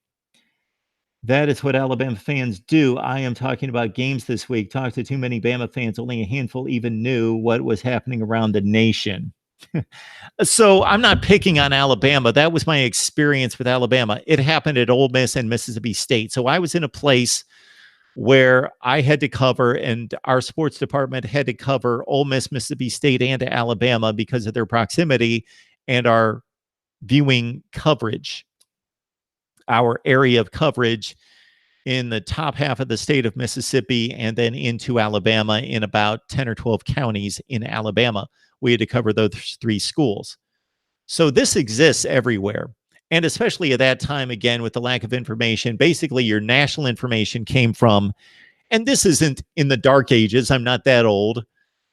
That is what Alabama fans do. I am talking about games this week. Talked to too many Bama fans. Only a handful even knew what was happening around the nation. So I'm not picking on Alabama. That was my experience with Alabama. It happened at Ole Miss and Mississippi State. So I was in a place where I had to cover, and our sports department had to cover Ole Miss, Mississippi State, and Alabama because of their proximity and our viewing coverage, our area of coverage in the top half of the state of Mississippi and then into Alabama in about 10 or 12 counties in Alabama. We had to cover those three schools. So this exists everywhere. And especially at that time, again, with the lack of information, basically your national information came from, and this isn't in the dark ages, I'm not that old.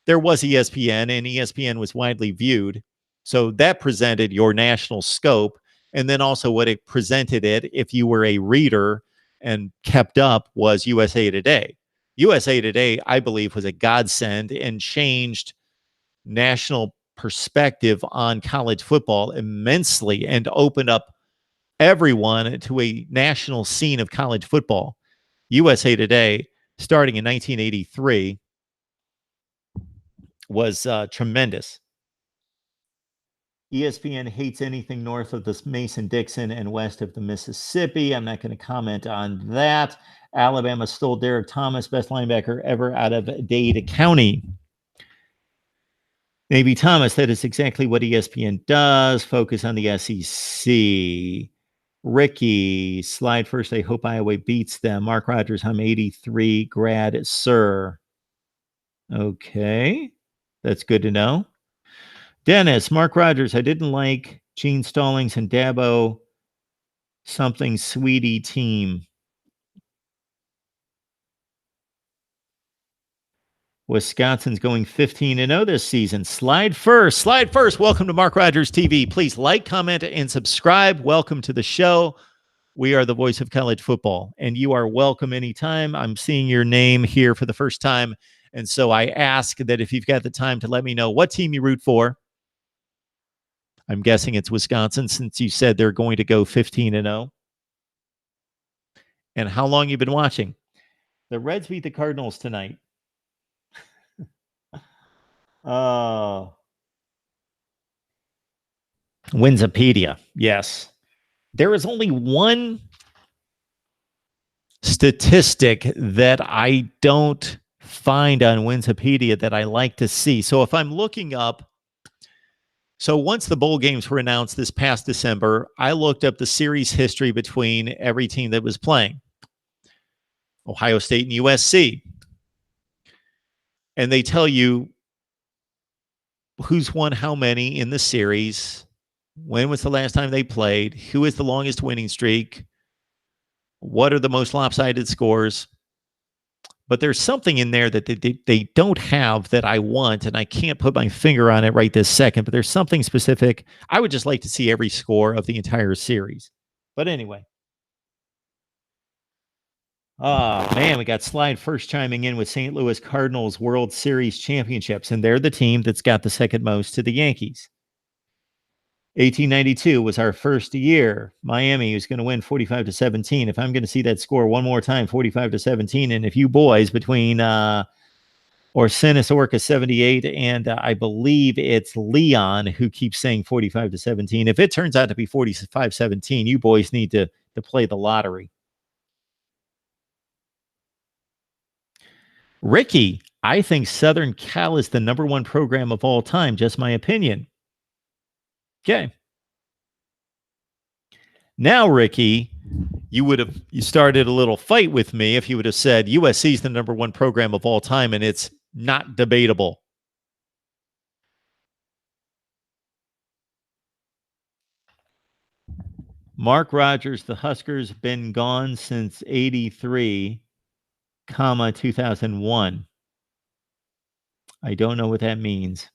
There was ESPN, and ESPN was widely viewed. So that presented your national scope. And then also what it presented it, if you were a reader and kept up, was USA Today. USA Today, I believe, was a godsend and changed national perspective on college football immensely and opened up everyone to a national scene of college football. USA Today, starting in 1983, was tremendous. ESPN hates anything north of the Mason-Dixon and west of the Mississippi. I'm not going to comment on that. Alabama stole Derek Thomas, best linebacker ever out of Dade County. Maybe Thomas, that is exactly what ESPN does. Focus on the SEC. Ricky, slide first. I hope Iowa beats them. Mark Rogers, I'm 83 grad, sir. Okay, that's good to know. Dennis, Mark Rogers, I didn't like Gene Stallings and Dabo something sweetie team. Wisconsin's going 15-0 this season. Slide first. Slide first. Welcome to Mark Rogers TV. Please like, comment, and subscribe. Welcome to the show. We are the voice of college football, and you are welcome anytime. I'm seeing your name here for the first time, and so I ask that if you've got the time to let me know what team you root for. I'm guessing it's Wisconsin, since you said they're going to go 15-0. And how long you've been watching. The Reds beat the Cardinals tonight. Winsipedia, yes. There is only one statistic that I don't find on Winsipedia that I like to see. So if I'm looking up, so once the bowl games were announced this past December, I looked up the series history between every team that was playing. Ohio State and USC. and they tell you who's won how many in the series, when was the last time they played, who is the longest winning streak, what are the most lopsided scores. But there's something in there that they don't have that I want, and I can't put my finger on it right this second, but there's something specific. I would just like to see every score of the entire series. But anyway. Oh, man, we got Slide first chiming in with St. Louis Cardinals World Series championships, and they're the team that's got the second most to the Yankees. 1892 was our first year. Miami was going to win 45-17. If I'm going to see that score one more time, 45-17, and if you boys between Orsinis Orca 78 and I believe it's Leon who keeps saying 45-17, if it turns out to be 45-17, you boys need to play the lottery. Ricky, I think Southern Cal is the #1 program of all time. Just my opinion. Okay. Now, Ricky, you started a little fight with me if you would have said USC is the #1 program of all time, and it's not debatable. Mark Rogers, the Huskers been gone since 83, 2001. I don't know what that means.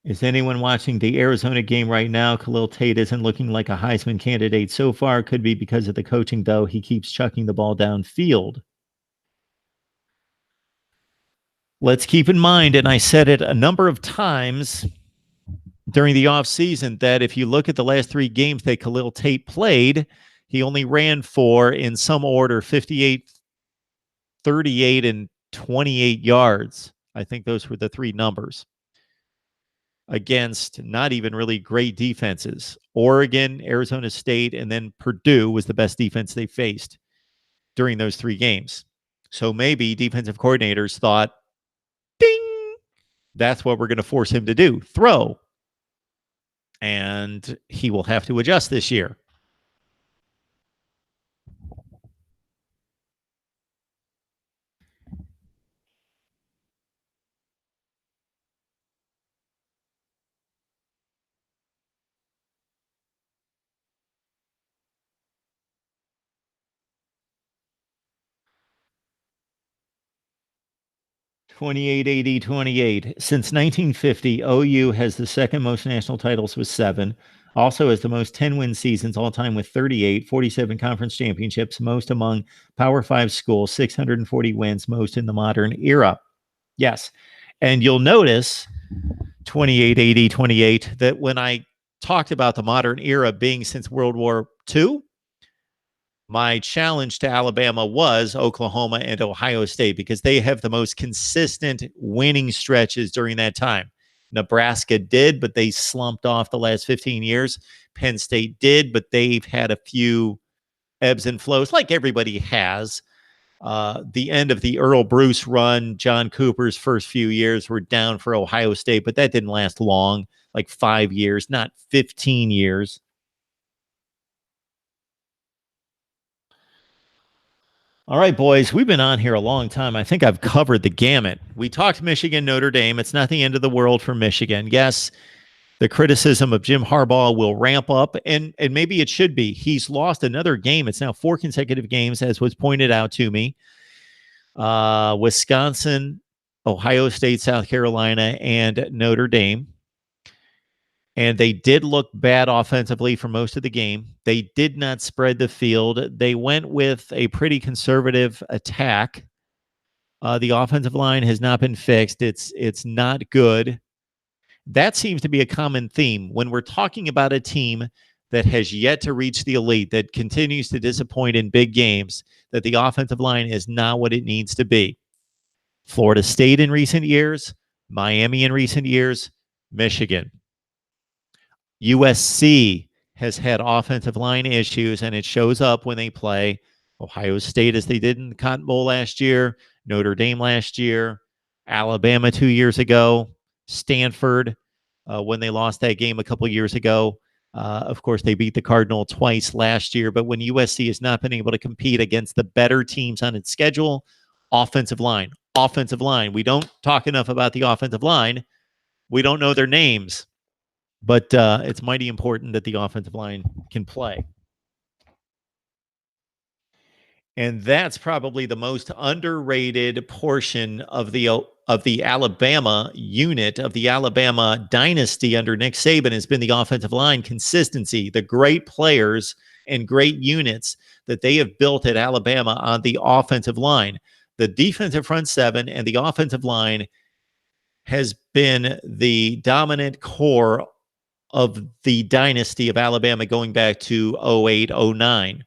Is anyone watching the Arizona game right now? Khalil Tate isn't looking like a Heisman candidate so far. Could be because of the coaching, though. He keeps chucking the ball downfield. Let's keep in mind, and I said it a number of times during the offseason, that if you look at the last 3 games that Khalil Tate played, he only ran for, in some order, 58, 38, and 28 yards. I think those were the 3 numbers against not even really great defenses. Oregon, Arizona State, and then Purdue was the best defense they faced during those 3 games. So maybe defensive coordinators thought, ding, that's what we're going to force him to do, throw. And he will have to adjust this year. (28-80-28). Since 1950, OU has the second most national titles with 7. Also has the most 10-win seasons all time with 38, 47 conference championships, most among Power 5 schools, 640 wins, most in the modern era. Yes. And you'll notice 28-80-28 that when I talked about the modern era being since World War II, my challenge to Alabama was Oklahoma and Ohio State, because they have the most consistent winning stretches during that time. Nebraska did, but they slumped off the last 15 years. Penn State did, but they've had a few ebbs and flows, like everybody has. The end of the Earl Bruce run, John Cooper's first few years were down for Ohio State, but that didn't last long, like 5 years, not 15 years. All right, boys, we've been on here a long time. I think I've covered the gamut. We talked Michigan, Notre Dame. It's not the end of the world for Michigan. Yes, the criticism of Jim Harbaugh will ramp up, and maybe it should be. He's lost another game. It's now 4 consecutive games, as was pointed out to me. Wisconsin, Ohio State, South Carolina, and Notre Dame. And they did look bad offensively for most of the game. They did not spread the field. They went with a pretty conservative attack. The offensive line has not been fixed. It's not good. That seems to be a common theme when we're talking about a team that has yet to reach the elite, that continues to disappoint in big games, that the offensive line is not what it needs to be. Florida State in recent years, Miami in recent years, Michigan. USC has had offensive line issues, and it shows up when they play Ohio State, as they did in the Cotton Bowl last year, Notre Dame last year, Alabama 2 years ago, Stanford when they lost that game a couple years ago. Of course, they beat the Cardinal twice last year, but when USC has not been able to compete against the better teams on its schedule, offensive line. We don't talk enough about the offensive line. We don't know their names, but it's mighty important that the offensive line can play. And that's probably the most underrated portion of the Alabama unit, of the Alabama dynasty under Nick Saban, has been the offensive line consistency, the great players and great units that they have built at Alabama on the offensive line. The defensive front seven and the offensive line has been the dominant core of the dynasty of Alabama going back to 08, 09.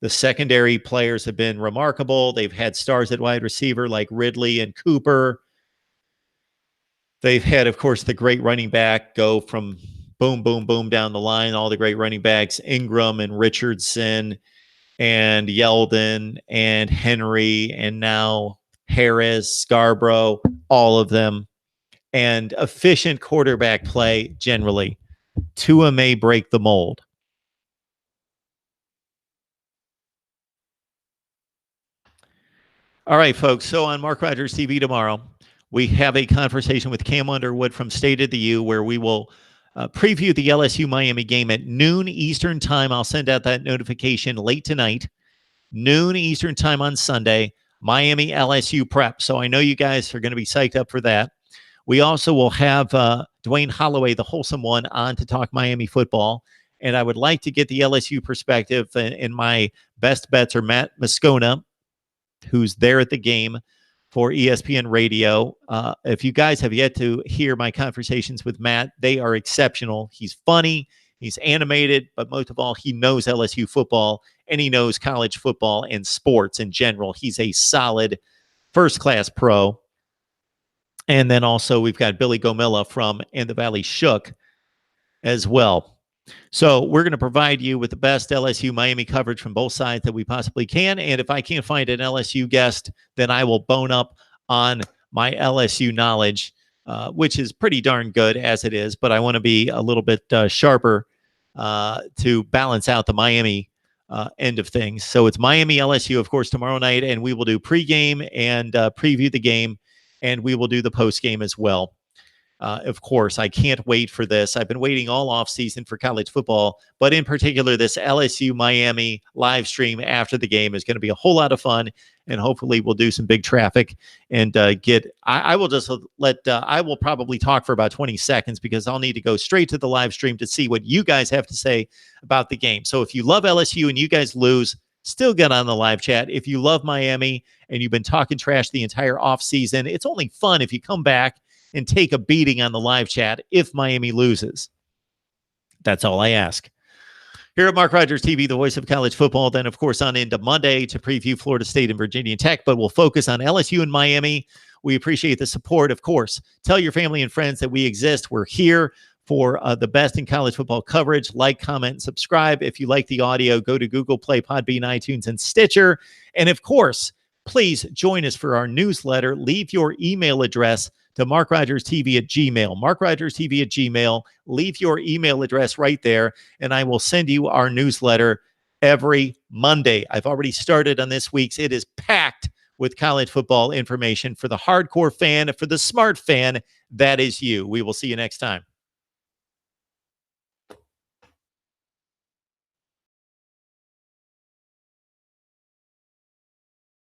The secondary players have been remarkable. They've had stars at wide receiver like Ridley and Cooper. They've had, of course, the great running back go from boom, boom, boom down the line. All the great running backs, Ingram and Richardson and Yeldon and Henry and now Harris, Scarborough, all of them. And efficient quarterback play generally. Tua may break the mold. All right, folks. So on Mark Rogers TV tomorrow, we have a conversation with Cam Underwood from State of the U, where we will preview the LSU Miami game at noon Eastern time. I'll send out that notification late tonight, noon Eastern time on Sunday. Miami LSU prep. So I know you guys are going to be psyched up for that. We also will have Dwayne Holloway, the wholesome one, on to talk Miami football. And I would like to get the LSU perspective. And my best bets are Matt Moscona, who's there at the game for ESPN Radio. If you guys have yet to hear my conversations with Matt, they are exceptional. He's funny, he's animated, but most of all, he knows LSU football and he knows college football and sports in general. He's a solid first-class pro. And then also we've got Billy Gomilla from In the Valley Shook as well. So we're going to provide you with the best LSU Miami coverage from both sides that we possibly can. And if I can't find an LSU guest, then I will bone up on my LSU knowledge, which is pretty darn good as it is. But I want to be a little bit sharper to balance out the Miami end of things. So it's Miami LSU, of course, tomorrow night. And we will do pregame and preview the game. And we will do the postgame as well. Of course, I can't wait for this. I've been waiting all off season for college football, but in particular, this LSU Miami live stream after the game is going to be a whole lot of fun, and hopefully we'll do some big traffic and I will just I will probably talk for about 20 seconds because I'll need to go straight to the live stream to see what you guys have to say about the game. So if you love LSU and you guys lose, still get on the live chat. If you love Miami and you've been talking trash the entire off season, it's only fun if you come back and take a beating on the live chat if Miami loses. That's all I ask. Here at Mark Rogers TV, the voice of college football, then, of course, on into Monday to preview Florida State and Virginia Tech, but we'll focus on LSU and Miami. We appreciate the support, of course. Tell your family and friends that we exist. We're here for the best in college football coverage. Like, comment, and subscribe. If you like the audio, go to Google Play, Podbean, iTunes, and Stitcher. And, of course, please join us for our newsletter. Leave your email address to MarkRogersTV at Gmail. MarkRogersTV at Gmail. Leave your email address right there, and I will send you our newsletter every Monday. I've already started on this week's. It is packed with college football information for the hardcore fan, for the smart fan. That is you. We will see you next time.